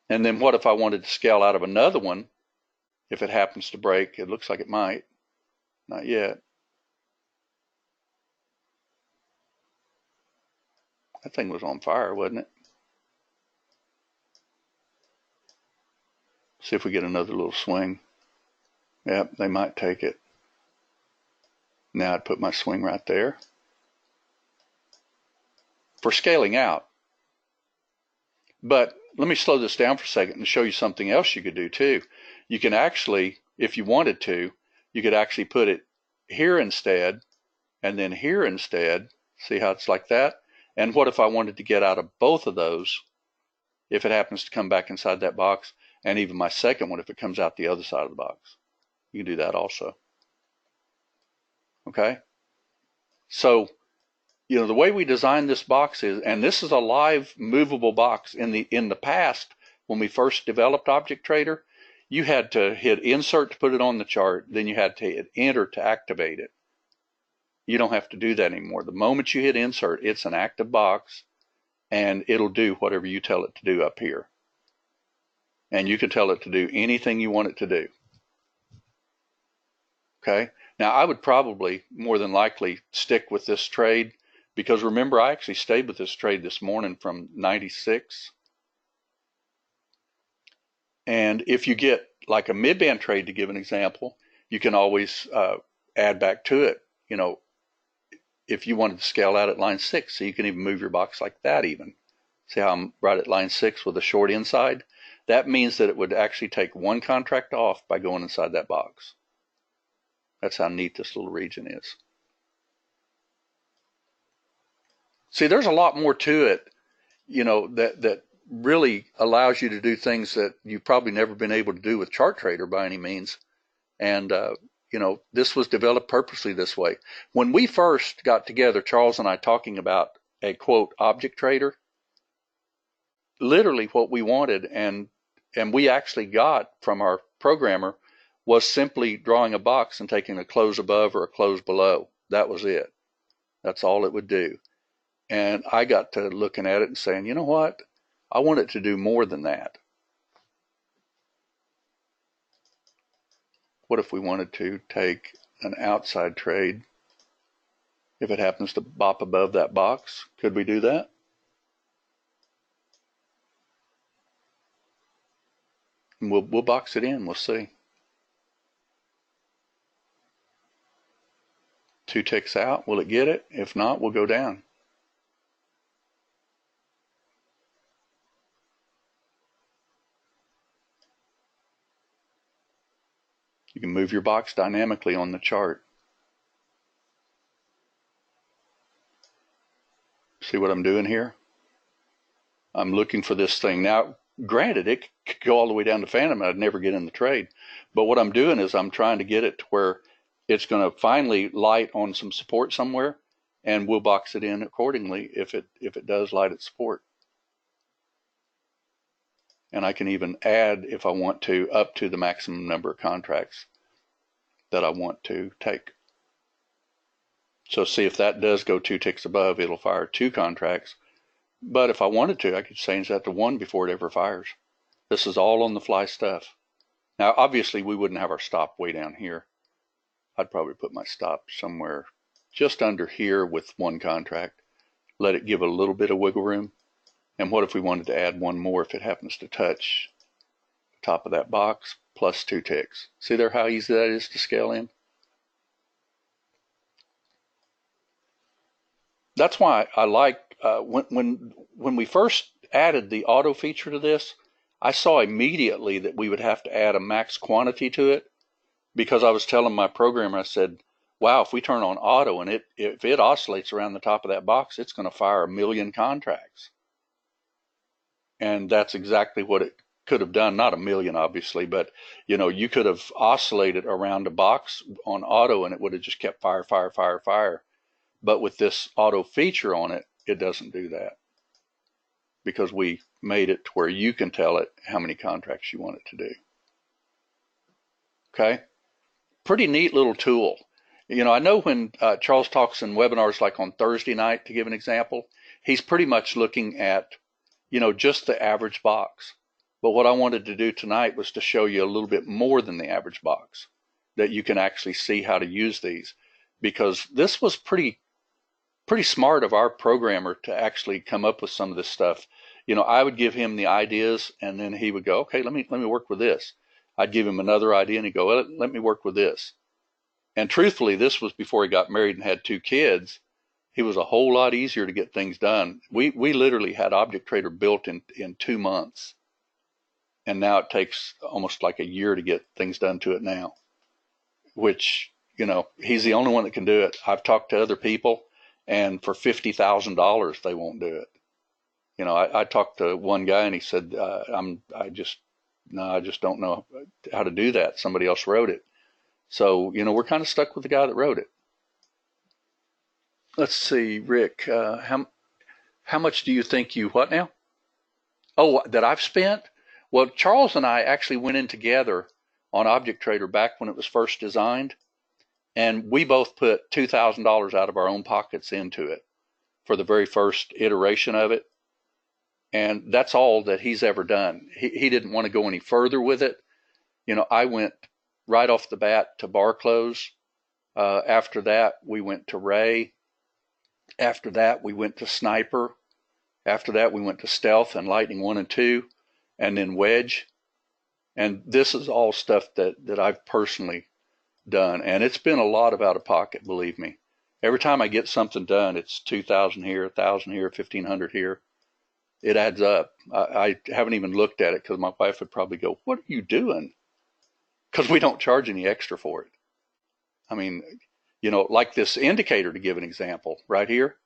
And then what if I wanted to scale out of another one? If it happens to break, it looks like it might. Not yet. That thing was on fire, wasn't it? See if we get another little swing. Yep, they might take it. Now I'd put my swing right there. For scaling out. But let me slow this down for a second and show you something else you could do too. You can actually, if you wanted to, you could actually put it here instead, and then here instead. See how it's like that? And what if I wanted to get out of both of those, if it happens to come back inside that box, and even my second one if it comes out the other side of the box? You can do that also. Okay? So, the way we designed this box is, and this is a live movable box. In the past, when we first developed Object Trader, you had to hit insert to put it on the chart, then you had to hit enter to activate it. you don't have to do that anymore. The moment you hit insert, it's an active box, and it'll do whatever you tell it to do up here. And you can tell it to do anything you want it to do. Okay. Now, I would probably more than likely stick with this trade, because remember, I actually stayed with this trade this morning from 96. And if you get like a mid-band trade, to give an example, you can always add back to it, you know, if you wanted to scale out at line 6. So you can even move your box like that even. See how I'm right at line 6 with a short inside? That means that it would actually take one contract off by going inside that box. That's how neat this little region is. See, there's a lot more to it, you know, that really allows you to do things that you've probably never been able to do with Chart Trader by any means. And, you know, this was developed purposely this way. When we first got together, Charles and I, talking about a, quote, object trader, literally what we wanted and we actually got from our programmer was simply drawing a box and taking a close above or a close below. That was it. That's all it would do. And I got to looking at it and saying, you know what? I want it to do more than that. What if we wanted to take an outside trade? If it happens to bop above that box, could we do that? And we'll box it in. We'll see. 2 ticks out. Will it get it? If not, we'll go down. You can move your box dynamically on the chart. See what I'm doing here? I'm looking for this thing. Now, granted, it could go all the way down to Phantom and I'd never get in the trade. But what I'm doing is I'm trying to get it to where it's going to finally light on some support somewhere, and we'll box it in accordingly if it does light at support. And I can even add, if I want to, up to the maximum number of contracts that I want to take. So see, if that does go 2 ticks above, it'll fire 2 contracts. But if I wanted to, I could change that to 1 before it ever fires. This is all on the fly stuff. Now, obviously, we wouldn't have our stop way down here. I'd probably put my stop somewhere just under here with 1 contract. Let it give a little bit of wiggle room. And what if we wanted to add 1 more if it happens to touch the top of that box plus 2 ticks? See there how easy that is to scale in? That's why I like when we first added the auto feature to this, I saw immediately that we would have to add a max quantity to it, because I was telling my programmer, I said, wow, if we turn on auto and if it oscillates around the top of that box, it's going to fire 1 million contracts. And that's exactly what it could have done. Not 1 million, obviously, but you know, you could have oscillated around a box on auto and it would have just kept fire, fire, fire, fire. But with this auto feature on it, it doesn't do that, because we made it to where you can tell it how many contracts you want it to do. Okay? Pretty neat little tool. You know, I know when Charles talks in webinars like on Thursday night, to give an example, he's pretty much looking at, you know, just the average box. But what I wanted to do tonight was to show you a little bit more than the average box, that you can actually see how to use these, because this was pretty smart of our programmer to actually come up with some of this stuff. You know, I would give him the ideas and then he would go, okay, let me work with this. I'd give him another idea and he'd go, well, let me work with this. And truthfully, this was before he got married and had 2 kids. He was a whole lot easier to get things done. We literally had Object Trader built in 2 months. And now it takes almost like a year to get things done to it now, which, you know, he's the only one that can do it. I've talked to other people, and for $50,000, they won't do it. You know, I talked to one guy and he said, I just don't know how to do that. Somebody else wrote it. So, you know, we're kind of stuck with the guy that wrote it. Let's see, Rick, how much do you think you, what now? Oh, that I've spent? Well, Charles and I actually went in together on Object Trader back when it was first designed. And we both put $2,000 out of our own pockets into it for the very first iteration of it. And that's all that he's ever done. He didn't want to go any further with it. I went right off the bat to bar close. After that, we went to Ray. After that, we went to Sniper. After that, we went to Stealth and Lightning 1 and 2, and then Wedge. And this is all stuff that I've personally done. And it's been a lot of out of pocket, believe me. Every time I get something done, it's 2,000 here, 1,000 here, 1,500 here. It adds up. I haven't even looked at it because my wife would probably go, "What are you doing?" Because we don't charge any extra for it. I mean, like this indicator, to give an example, right here.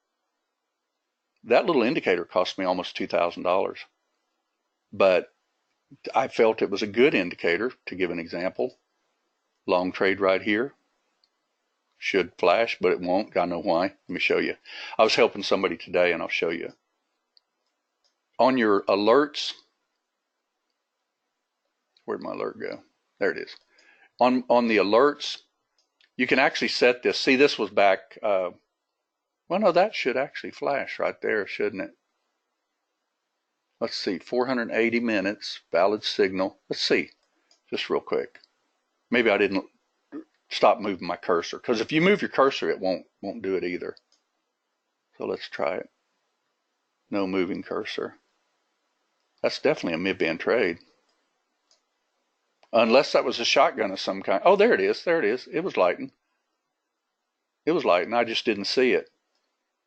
That little indicator cost me almost $2,000. But I felt it was a good indicator, to give an example. Long trade right here. Should flash, but it won't. I know why. Let me show you. I was helping somebody today, and I'll show you. On your alerts, where'd my alert go? There it is. On the alerts, you can actually set this. See, this was back, well, no, that should actually flash right there, shouldn't it? Let's see, 480 minutes, valid signal. Let's see, just real quick. Maybe I didn't stop moving my cursor, because if you move your cursor, it won't do it either. So let's try it. No moving cursor. That's definitely a mid-band trade. Unless that was a shotgun of some kind. Oh, there it is. There it is. It was lighting. It was lighting. I just didn't see it.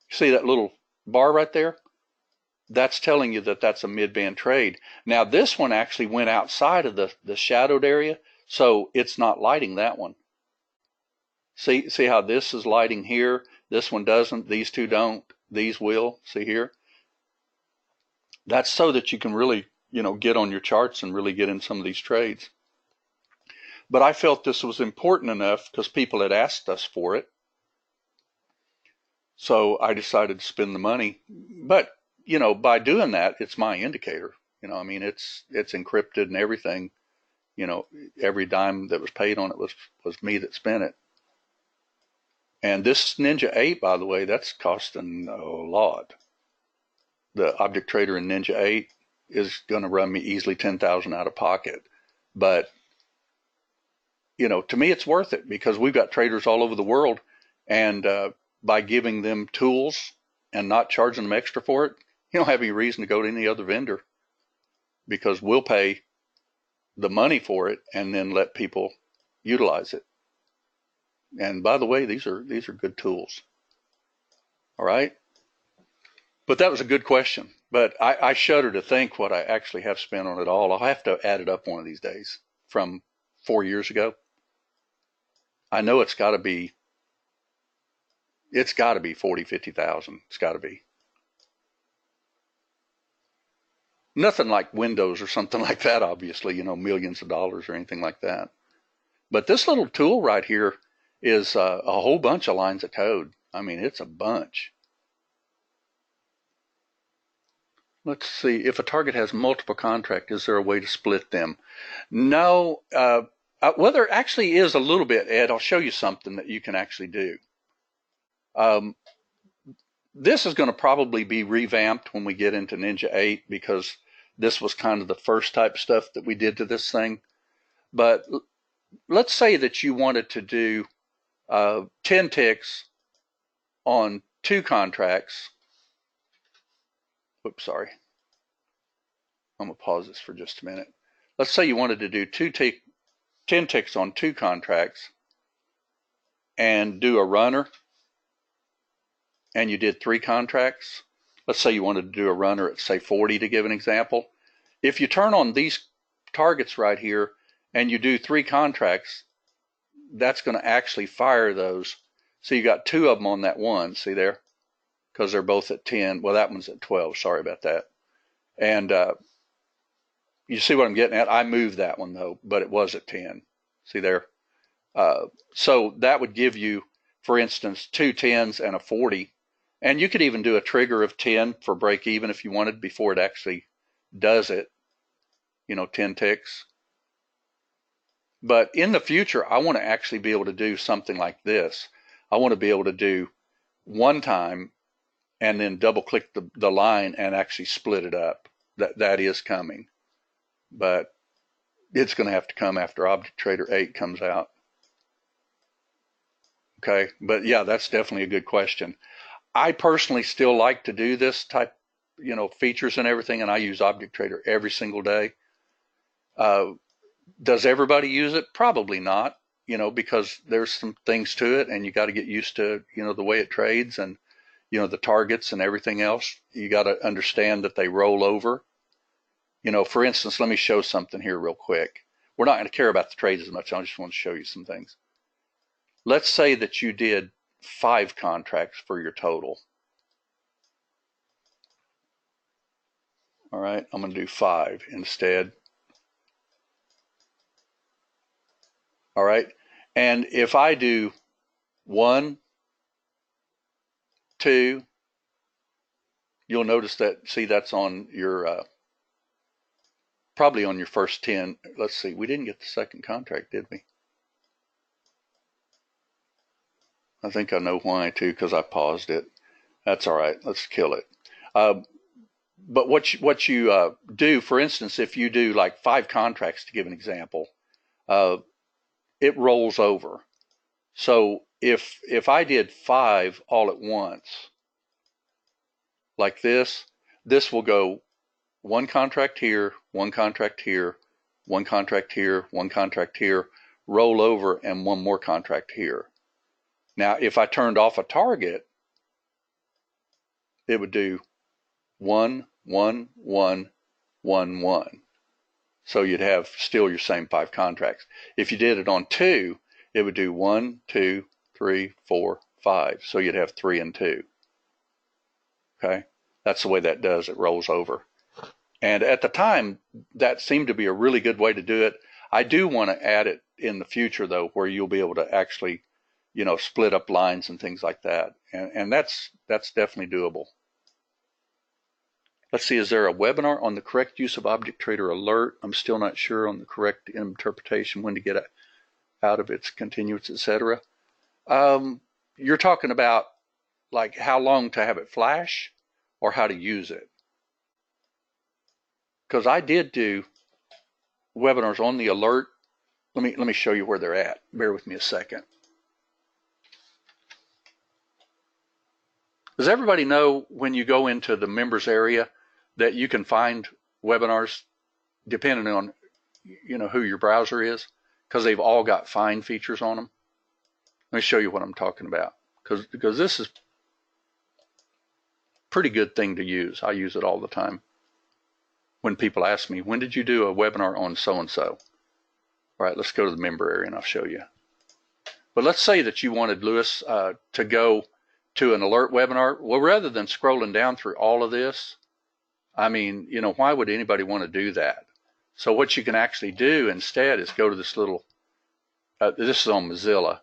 See that little bar right there? That's telling you that that's a mid-band trade. Now, this one actually went outside of the shadowed area, so it's not lighting that one. See how this is lighting here? This one doesn't. These two don't. These will. See here? That's so that you can really, get on your charts and really get in some of these trades. But I felt this was important enough because people had asked us for it. So I decided to spend the money. But, by doing that, it's my indicator. I mean, it's encrypted and everything. Every dime that was paid on it was me that spent it. And this Ninja 8, by the way, that's costing a lot. The Object Trader in Ninja 8 is going to run me easily $10,000 out of pocket. But, to me, it's worth it because we've got traders all over the world. And by giving them tools and not charging them extra for it, you don't have any reason to go to any other vendor because we'll pay the money for it and then let people utilize it. And by the way, these are good tools. All right. But that was a good question. But I shudder to think what I actually have spent on it all. I'll have to add it up one of these days from 4 years ago. I know it's got to be 40, 50,000. It's got to be. Nothing like Windows or something like that, obviously, millions of dollars or anything like that. But this little tool right here is a whole bunch of lines of code. I mean, it's a bunch. Let's see, if a target has multiple contracts, is there a way to split them? No, well, there actually is a little bit, Ed. I'll show you something that you can actually do. This is going to probably be revamped when we get into Ninja 8 because this was kind of the first type stuff that we did to this thing. But let's say that you wanted to do 10 ticks on 2 contracts. Oops, sorry. I'm going to pause this for just a minute. Let's say you wanted to do 10 ticks on 2 contracts and do a runner, and you did 3 contracts. Let's say you wanted to do a runner at, say, 40 to give an example. If you turn on these targets right here and you do 3 contracts, that's going to actually fire those. So you got 2 of them on that one, see there? Because they're both at 10. Well, that one's at 12. Sorry about that. And you see what I'm getting at? I moved that one, though, but it was at 10. See there? So that would give you, for instance, 2 10s and a 40. And you could even do a trigger of 10 for break even if you wanted before it actually does it. 10 ticks. But in the future, I want to actually be able to do something like this. I want to be able to do one time and then double click the line and actually split it up. That is coming, but it's going to have to come after ObjectTrader 8 comes out. Okay, but yeah, that's definitely a good question. I personally still like to do this type, features and everything, and I use ObjectTrader every single day. Does everybody use it? Probably not, because there's some things to it, and you got to get used to, the way it trades and, the targets and everything else. You got to understand that they roll over. For instance, let me show something here real quick. We're not going to care about the trades as much. I just want to show you some things. Let's say that you did 5 contracts for your total. All right, I'm going to do 5 instead. All right, and if I do 1, 2, you'll notice that, see, that's on your, probably on your first 10. Let's see, we didn't get the second contract, did we? I think I know why too, because I paused it. That's all right, let's kill it. But what you do, for instance, if you do like 5 contracts, to give an example, it rolls over. So if I did 5 all at once, like this will go 1 contract here, 1 contract here, 1 contract here, 1 contract here, roll over, and 1 more contract here. Now, if I turned off a target, it would do 1, 1, 1, 1, 1. So you'd have still your same 5 contracts. If you did it on 2, it would do 1, 2, 3, 4, 5. So you'd have 3 and 2. Okay, that's the way that does. It rolls over. And at the time, that seemed to be a really good way to do it. I do want to add it in the future, though, where you'll be able to actually, split up lines and things like that. And that's definitely doable. Let's see, is there a webinar on the correct use of ObjectTrader alert? I'm still not sure on the correct interpretation, when to get it out of its continuance, etc. You're talking about like how long to have it flash or how to use it? Because I did do webinars on the alert. Let me show you where they're at. Bear with me a second. Does everybody know when you go into the members area that you can find webinars depending on who your browser is, because they've all got find features on them? Let me show you what I'm talking about, because this is a pretty good thing to use. I use it all the time. When people ask me, when did you do a webinar on so-and-so? All right, let's go to the member area and I'll show you. But let's say that you wanted Lewis to go to an alert webinar. Well, rather than scrolling down through all of this, I mean, why would anybody want to do that? So what you can actually do instead is go to this little, this is on Mozilla.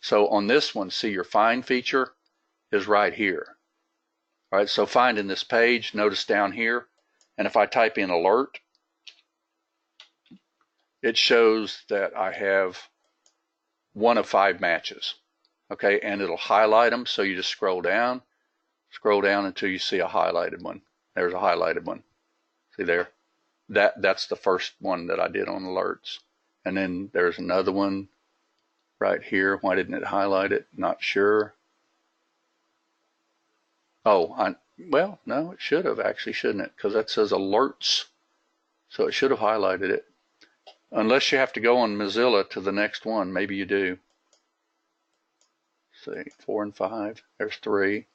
So on this one, see, your find feature is right here. All right, so find in this page, notice down here, and if I type in alert, it shows that I have 1 of 5 matches. Okay, and it'll highlight them, so you just scroll down until you see a highlighted one. There's a highlighted one. See there? That's the first one that I did on alerts. And then there's another one right here. Why didn't it highlight it? Not sure. Oh, well, no, it should have actually, shouldn't it? Because that says alerts. So it should have highlighted it. Unless you have to go on Mozilla to the next one. Maybe you do. See, 4 and 5. There's 3.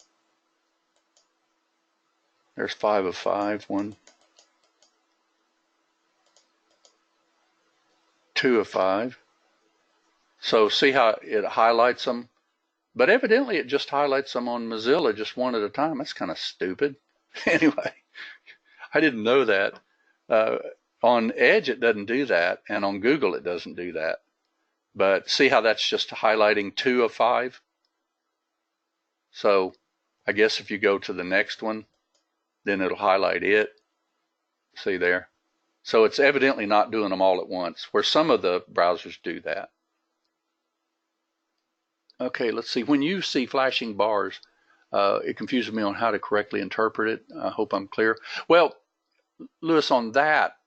There's 5 of 5. 1. 2 of 5. So see how it highlights them? But evidently it just highlights them on Mozilla just one at a time. That's kind of stupid. Anyway, I didn't know that. On Edge it doesn't do that, and on Google it doesn't do that. But see how that's just highlighting 2 of 5? So I guess if you go to the next one, then it'll highlight it. See there? So it's evidently not doing them all at once, where some of the browsers do that. Okay, let's see. When you see flashing bars, it confuses me on how to correctly interpret it. I hope I'm clear. Well, Lewis, on that,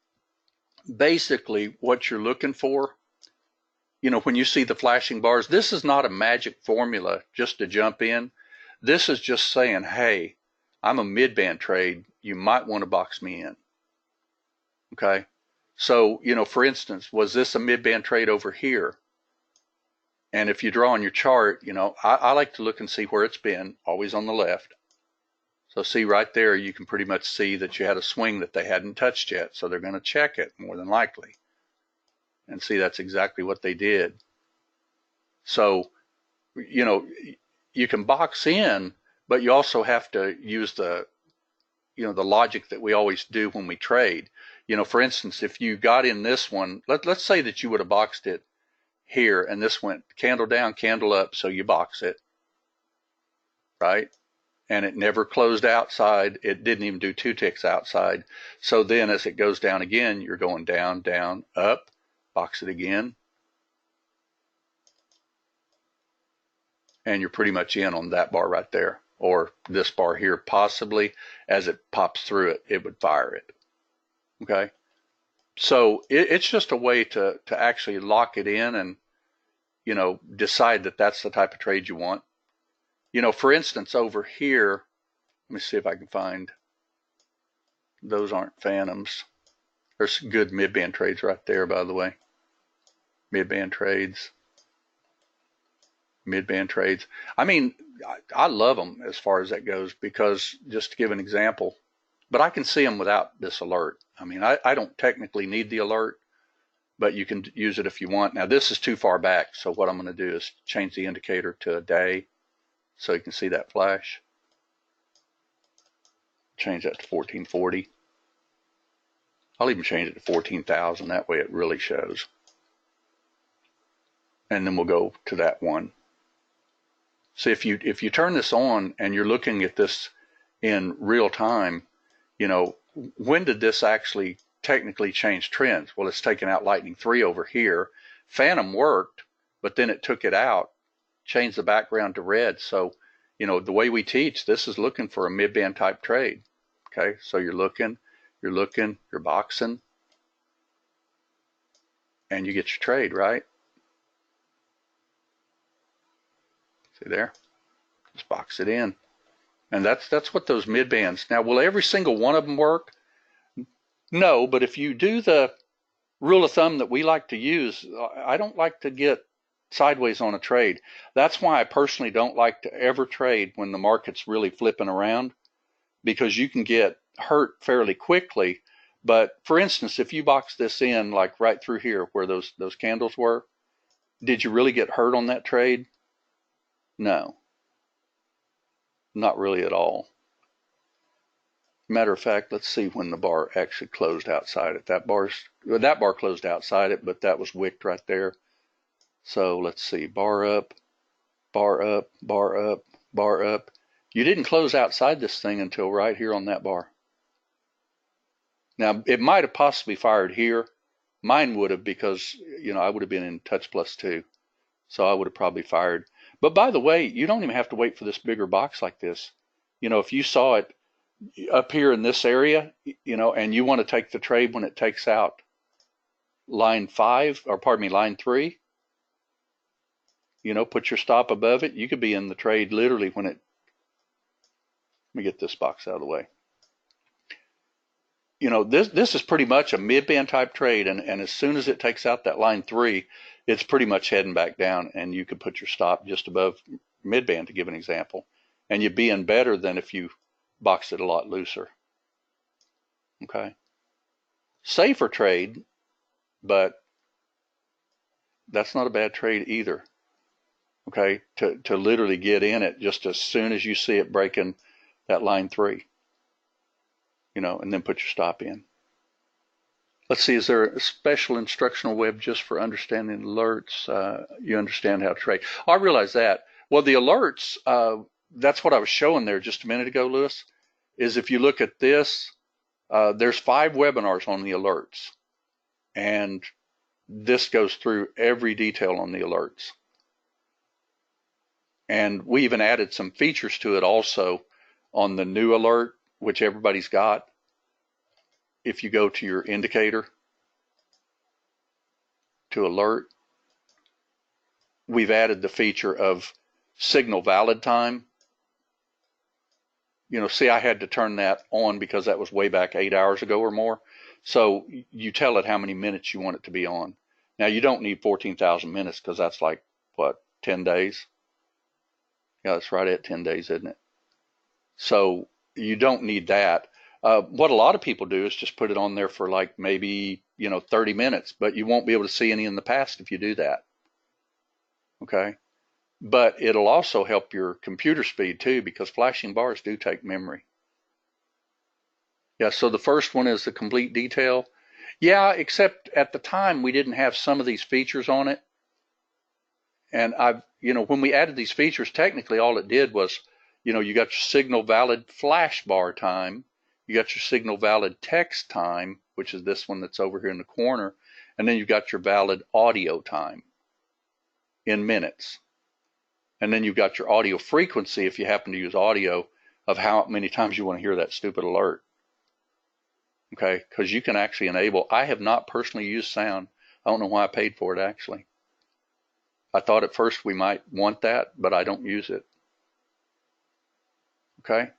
basically what you're looking for, when you see the flashing bars, this is not a magic formula just to jump in. This is just saying, hey, I'm a mid-band trade. You might want to box me in. Okay. So, for instance, was this a mid-band trade over here? And if you draw on your chart, I like to look and see where it's been, always on the left. So see right there, you can pretty much see that you had a swing that they hadn't touched yet. So they're going to check it more than likely. And see, that's exactly what they did. So, you can box in, but you also have to use the logic that we always do when we trade. For instance, if you got in this one, let's say that you would have boxed it here and this went candle down, candle up, so you box it, right? And it never closed outside. It didn't even do 2 ticks outside. So then as it goes down again, you're going down, down, up, box it again. And you're pretty much in on that bar right there, or this bar here, possibly. As it pops through it, it would fire it. Okay. So it's just a way to actually lock it in and, decide that that's the type of trade you want. For instance, over here, let me see if I can find, those aren't phantoms. There's good mid-band trades right there, by the way. Mid-band trades. Mid-band trades. I mean, I love them as far as that goes, because just to give an example, but I can see them without this alert. I mean, I don't technically need the alert, but you can use it if you want. Now, this is too far back, so what I'm going to do is change the indicator to a day so you can see that flash. Change that to 1440. I'll even change it to 14,000. That way it really shows. And then we'll go to that one. So if you turn this on and you're looking at this in real time, when did this actually technically change trends? Well, it's taken out Lightning 3 over here. Phantom worked, but then it took it out, changed the background to red. So, the way we teach, this is looking for a mid-band type trade. Okay, so you're looking, you're boxing, and you get your trade, right? See there? Just box it in. And that's what those mid-bands. Now, will every single one of them work? No, but if you do the rule of thumb that we like to use, I don't like to get sideways on a trade. That's why I personally don't like to ever trade when the market's really flipping around, because you can get hurt fairly quickly. But for instance, if you box this in like right through here where those candles were, did you really get hurt on that trade? No, not really at all. Matter of fact, let's see when the bar actually closed outside it. That bar closed outside it, but that was wicked right there. So let's see, bar up, bar up, bar up, bar up. You didn't close outside this thing until right here on that bar. Now, it might have possibly fired here. Mine would have, because, I would have been in touch +2. So I would have probably fired. But by the way, you don't even have to wait for this bigger box like this. If you saw it up here in this area, and you want to take the trade when it takes out line 5, or pardon me, line 3, put your stop above it. You could be in the trade literally when it, let me get this box out of the way. This is pretty much a mid-band type trade, and as soon as it takes out that line 3, it's pretty much heading back down, and you could put your stop just above mid-band, to give an example, and you'd be in better than if you boxed it a lot looser. Okay, safer trade, but that's not a bad trade either. Okay, to literally get in it just as soon as you see it breaking that line 3. And then put your stop in. Let's see, is there a special instructional web just for understanding alerts? You understand how to trade. I realize that. Well, the alerts, that's what I was showing there just a minute ago, Lewis, is if you look at this, There's 5 webinars on the alerts, and this goes through every detail on the alerts. And we even added some features to it also on the new alert, which everybody's got. If you go to your indicator to alert, we've added the feature of signal valid time. See, I had to turn that on because that was way back 8 hours ago or more. So you tell it how many minutes you want it to be on. Now, you don't need 14,000 minutes because that's like, what, 10 days? Yeah, that's right at 10 days, isn't it? So you don't need that. What a lot of people do is just put it on there for like maybe, 30 minutes, but you won't be able to see any in the past if you do that. Okay. But it'll also help your computer speed too, because flashing bars do take memory. Yeah, so the first one is the complete detail. Yeah, except at the time we didn't have some of these features on it. And when we added these features, technically all it did was, you got your signal valid flash bar time, you got your signal valid text time, which is this one that's over here in the corner, and then you've got your valid audio time in minutes. And then you've got your audio frequency, if you happen to use audio, of how many times you want to hear that stupid alert. Okay, because you can actually enable. I have not personally used sound. I don't know why I paid for it, actually. I thought at first we might want that, but I don't use it. Okay.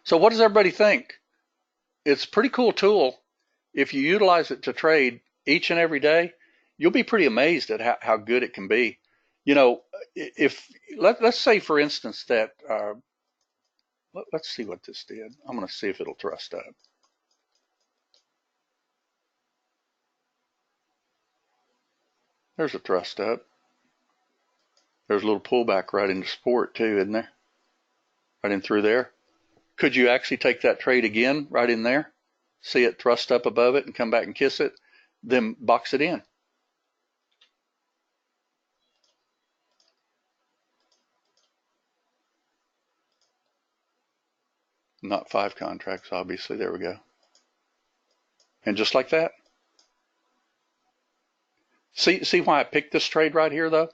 So what does everybody think? It's a pretty cool tool. If you utilize it to trade each and every day, you'll be pretty amazed at how good it can be. If let's say, for instance, that let's see what this did. I'm going to see if it'll thrust up. There's a thrust up. There's a little pullback right into support too, isn't there? Right in through there. Could you actually take that trade again right in there? See it thrust up above it and come back and kiss it? Then box it in. Not 5 contracts, obviously. There we go. And just like that. See why I picked this trade right here, though?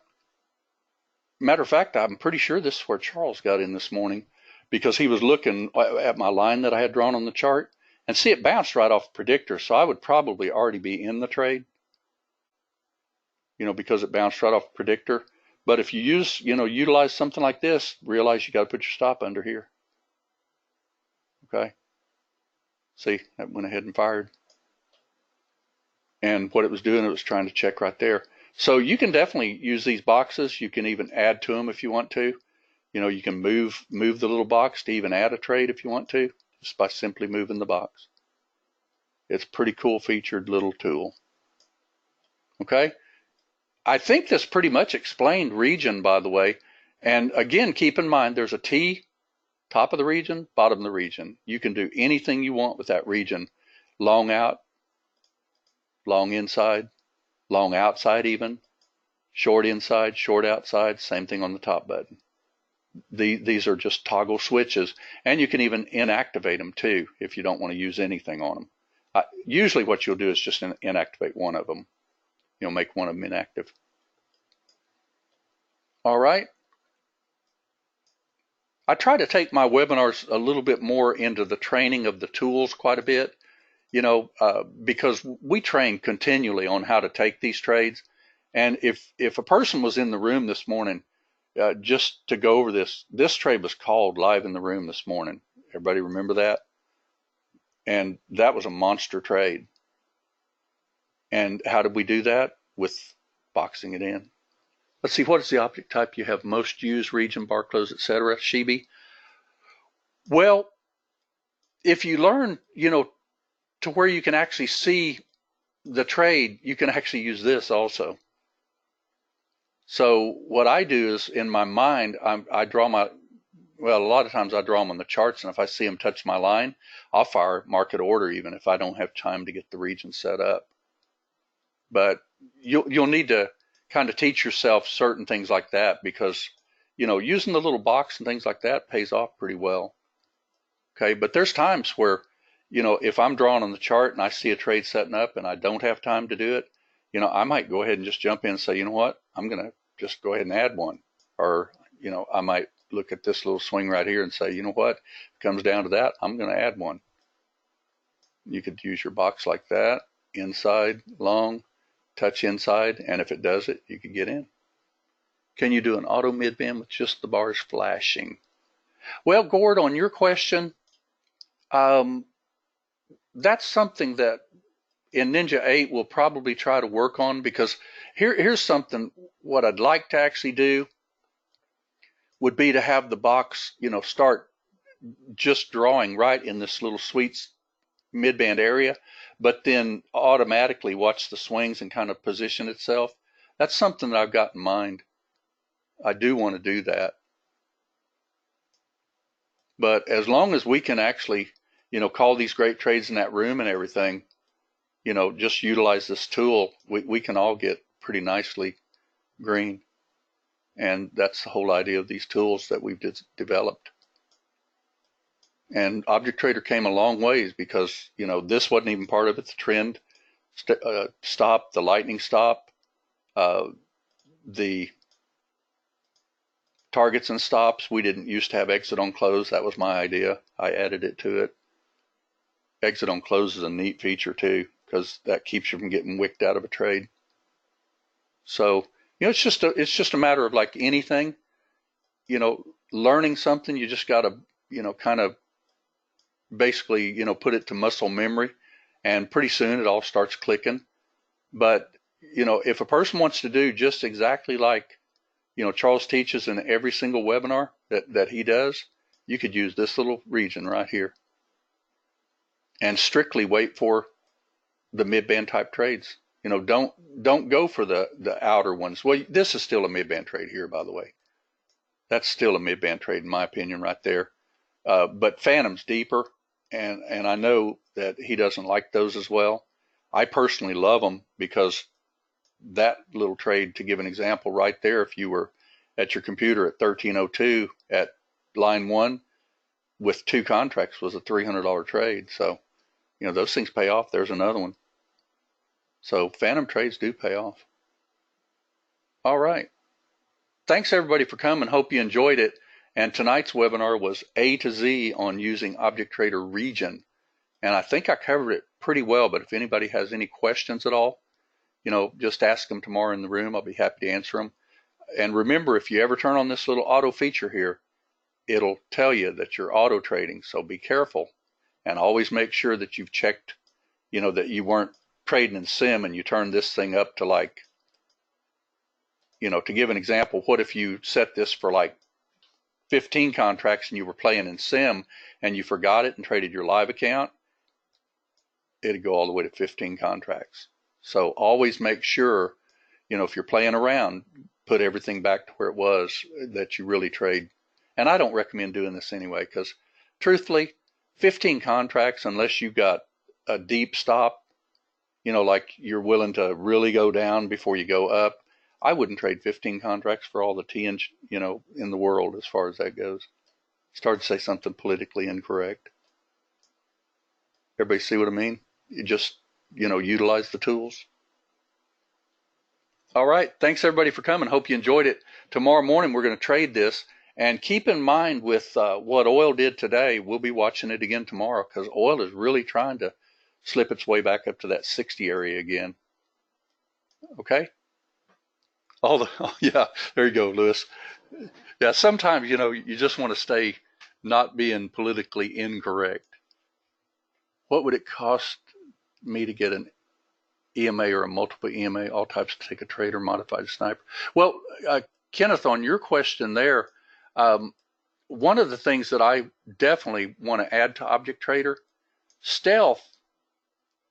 Matter of fact, I'm pretty sure this is where Charles got in this morning, because he was looking at my line that I had drawn on the chart, and see, it bounced right off the predictor, so I would probably already be in the trade, because it bounced right off the predictor. But if you utilize something like this, realize you got to put your stop under here. Okay. See, that went ahead and fired. And what it was doing, it was trying to check right there. So you can definitely use these boxes. You can even add to them if you want to. You can move the little box to even add a trade if you want to, just by simply moving the box. It's a pretty cool featured little tool. Okay. I think this pretty much explained region, by the way. And again, keep in mind, there's a T, top of the region, bottom of the region. You can do anything you want with that region. Long out, long inside, long outside even, short inside, short outside, same thing on the top button. These are just toggle switches, and you can even inactivate them too if you don't want to use anything on them. Usually what you'll do is just inactivate one of them. Make one of them inactive. All right. I try to take my webinars a little bit more into the training of the tools quite a bit, because we train continually on how to take these trades. And if a person was in the room this morning, just to go over this trade was called live in the room this morning. Everybody remember that? And that was a monster trade. And how did we do that? With boxing it in. Let's see, what is the object type you have most used, region, bar close, etc.? Shibi. Well, if you learn, to where you can actually see the trade, you can actually use this also. So what I do is, in my mind, I draw a lot of times I draw them on the charts, and if I see them touch my line, I'll fire market order even if I don't have time to get the region set up. But you'll need to kind of teach yourself certain things like that, because, using the little box and things like that pays off pretty well. Okay, but there's times where, if I'm drawing on the chart and I see a trade setting up and I don't have time to do it, I might go ahead and just jump in and say, you know what, I'm going to just go ahead and add one. Or, I might look at this little swing right here and say, you know what, if it comes down to that, I'm going to add one. You could use your box like that, inside, long, touch inside, and if it does it, you could get in. Can you do an auto mid-bend with just the bars flashing? Well, Gord, on your question, that's something that in Ninja 8 we'll probably try to work on, because here's something, what I'd like to actually do would be to have the box, start just drawing right in this little sweet mid-band area, but then automatically watch the swings and kind of position itself. That's something that I've got in mind. I do want to do that. But as long as we can actually, call these great trades in that room and everything, just utilize this tool, we can all get pretty nicely green. And that's the whole idea of these tools that we've developed. And Object Trader came a long ways, because, this wasn't even part of it. The trend stop, the lightning stop, the targets and stops. We didn't used to have exit on close. That was my idea. I added it to it. Exit on close is a neat feature too, because that keeps you from getting wicked out of a trade. So, it's just a matter of, like anything, learning something. You just got to, kind of basically, put it to muscle memory, and pretty soon it all starts clicking. But, if a person wants to do just exactly like, Charles teaches in every single webinar that he does, you could use this little region right here and strictly wait for the mid-band type trades. Don't go for the outer ones. Well, this is still a mid-band trade here, by the way. That's still a mid-band trade in my opinion right there. But Phantom's deeper, and I know that he doesn't like those as well. I personally love them, because that little trade, to give an example right there, if you were at your computer at 1302 at line 1 with 2 contracts, was a $300 trade. So, those things pay off. There's another one. So Phantom trades do pay off. All right. Thanks everybody for coming. Hope you enjoyed it. And tonight's webinar was A to Z on using Object Trader Region. And I think I covered it pretty well, but if anybody has any questions at all, just ask them tomorrow in the room. I'll be happy to answer them. And remember, if you ever turn on this little auto feature here, it'll tell you that you're auto trading. So be careful, and always make sure that you've checked, that you weren't trading in sim and you turned this thing up to, like, to give an example, what if you set this for like 15 contracts and you were playing in sim and you forgot it and traded your live account? It'd go all the way to 15 contracts. So always make sure, if you're playing around, put everything back to where it was, that you really trade. And I don't recommend doing this anyway, because truthfully, 15 contracts, unless you've got a deep stop, like you're willing to really go down before you go up, I wouldn't trade 15 contracts for all the tea in the world as far as that goes. Start to say something politically incorrect. Everybody see what I mean? You just, utilize the tools. All right. Thanks everybody for coming. Hope you enjoyed it. Tomorrow morning, we're going to trade this. And keep in mind with what oil did today, we'll be watching it again tomorrow, because oil is really trying to slip its way back up to that 60 area again. Okay? Yeah, there you go, Lewis. Yeah, sometimes, you just want to stay not being politically incorrect. What would it cost me to get an EMA or a multiple EMA, all types to take a trader, modified sniper? Well, Kenneth, on your question there, one of the things that I definitely want to add to Object Trader, stealth,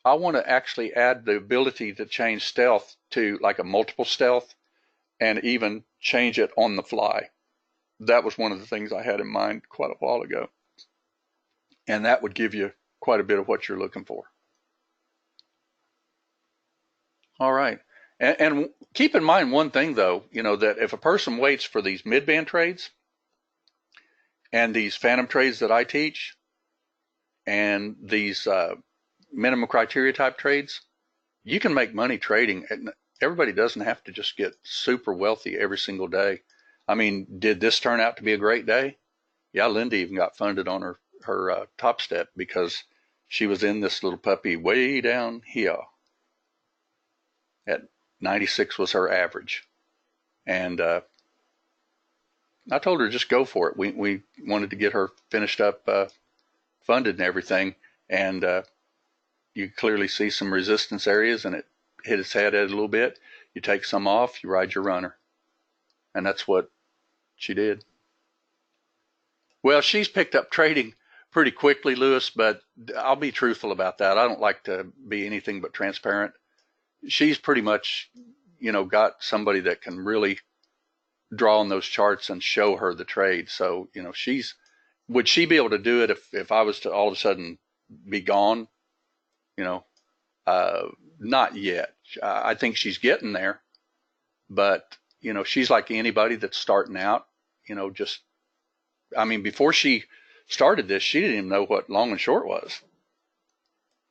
I want to actually add the ability to change stealth to like a multiple stealth, and even change it on the fly. That was one of the things I had in mind quite a while ago. And that would give you quite a bit of what you're looking for. All right. And keep in mind one thing, though, that if a person waits for these mid-band trades and these phantom trades that I teach, and these minimum criteria type trades, you can make money trading. And everybody doesn't have to just get super wealthy every single day. I mean, did this turn out to be a great day? Yeah, Linda even got funded on her Top Step because she was in this little puppy way down here. At 96 was her average. And I told her just go for it. We wanted to get her finished up, funded and everything. And you clearly see some resistance areas, and it hit its head at it a little bit. You take some off, you ride your runner. And that's what she did. Well, she's picked up trading pretty quickly, Lewis, but I'll be truthful about that. I don't like to be anything but transparent. She's pretty much, got somebody that can really draw on those charts and show her the trade. So, would she be able to do it if I was to all of a sudden be gone? Not yet. I think she's getting there, but, she's like anybody that's starting out, before she started this, she didn't even know what long and short was.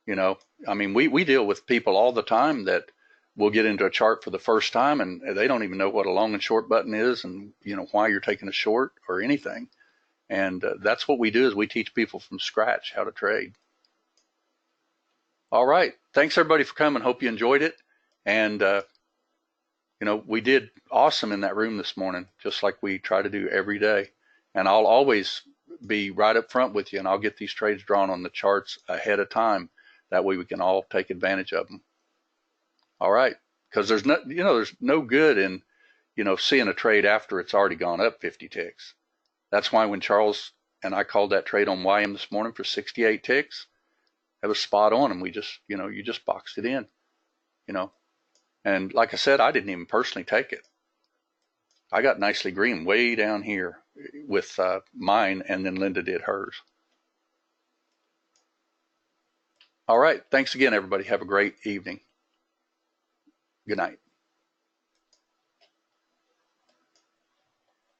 We deal with people all the time that will get into a chart for the first time and they don't even know what a long and short button is and, why you're taking a short or anything. And that's what we do, is we teach people from scratch how to trade. All right. Thanks everybody for coming. Hope you enjoyed it. And, we did awesome in that room this morning, just like we try to do every day. And I'll always be right up front with you, and I'll get these trades drawn on the charts ahead of time. That way we can all take advantage of them. All right. Because there's no good in, seeing a trade after it's already gone up 50 ticks. That's why when Charles and I called that trade on YM this morning for 68 ticks, that was spot on, and we just, you just boxed it in, And like I said, I didn't even personally take it. I got nicely green way down here with mine, and then Linda did hers. All right. Thanks again, everybody. Have a great evening. Good night.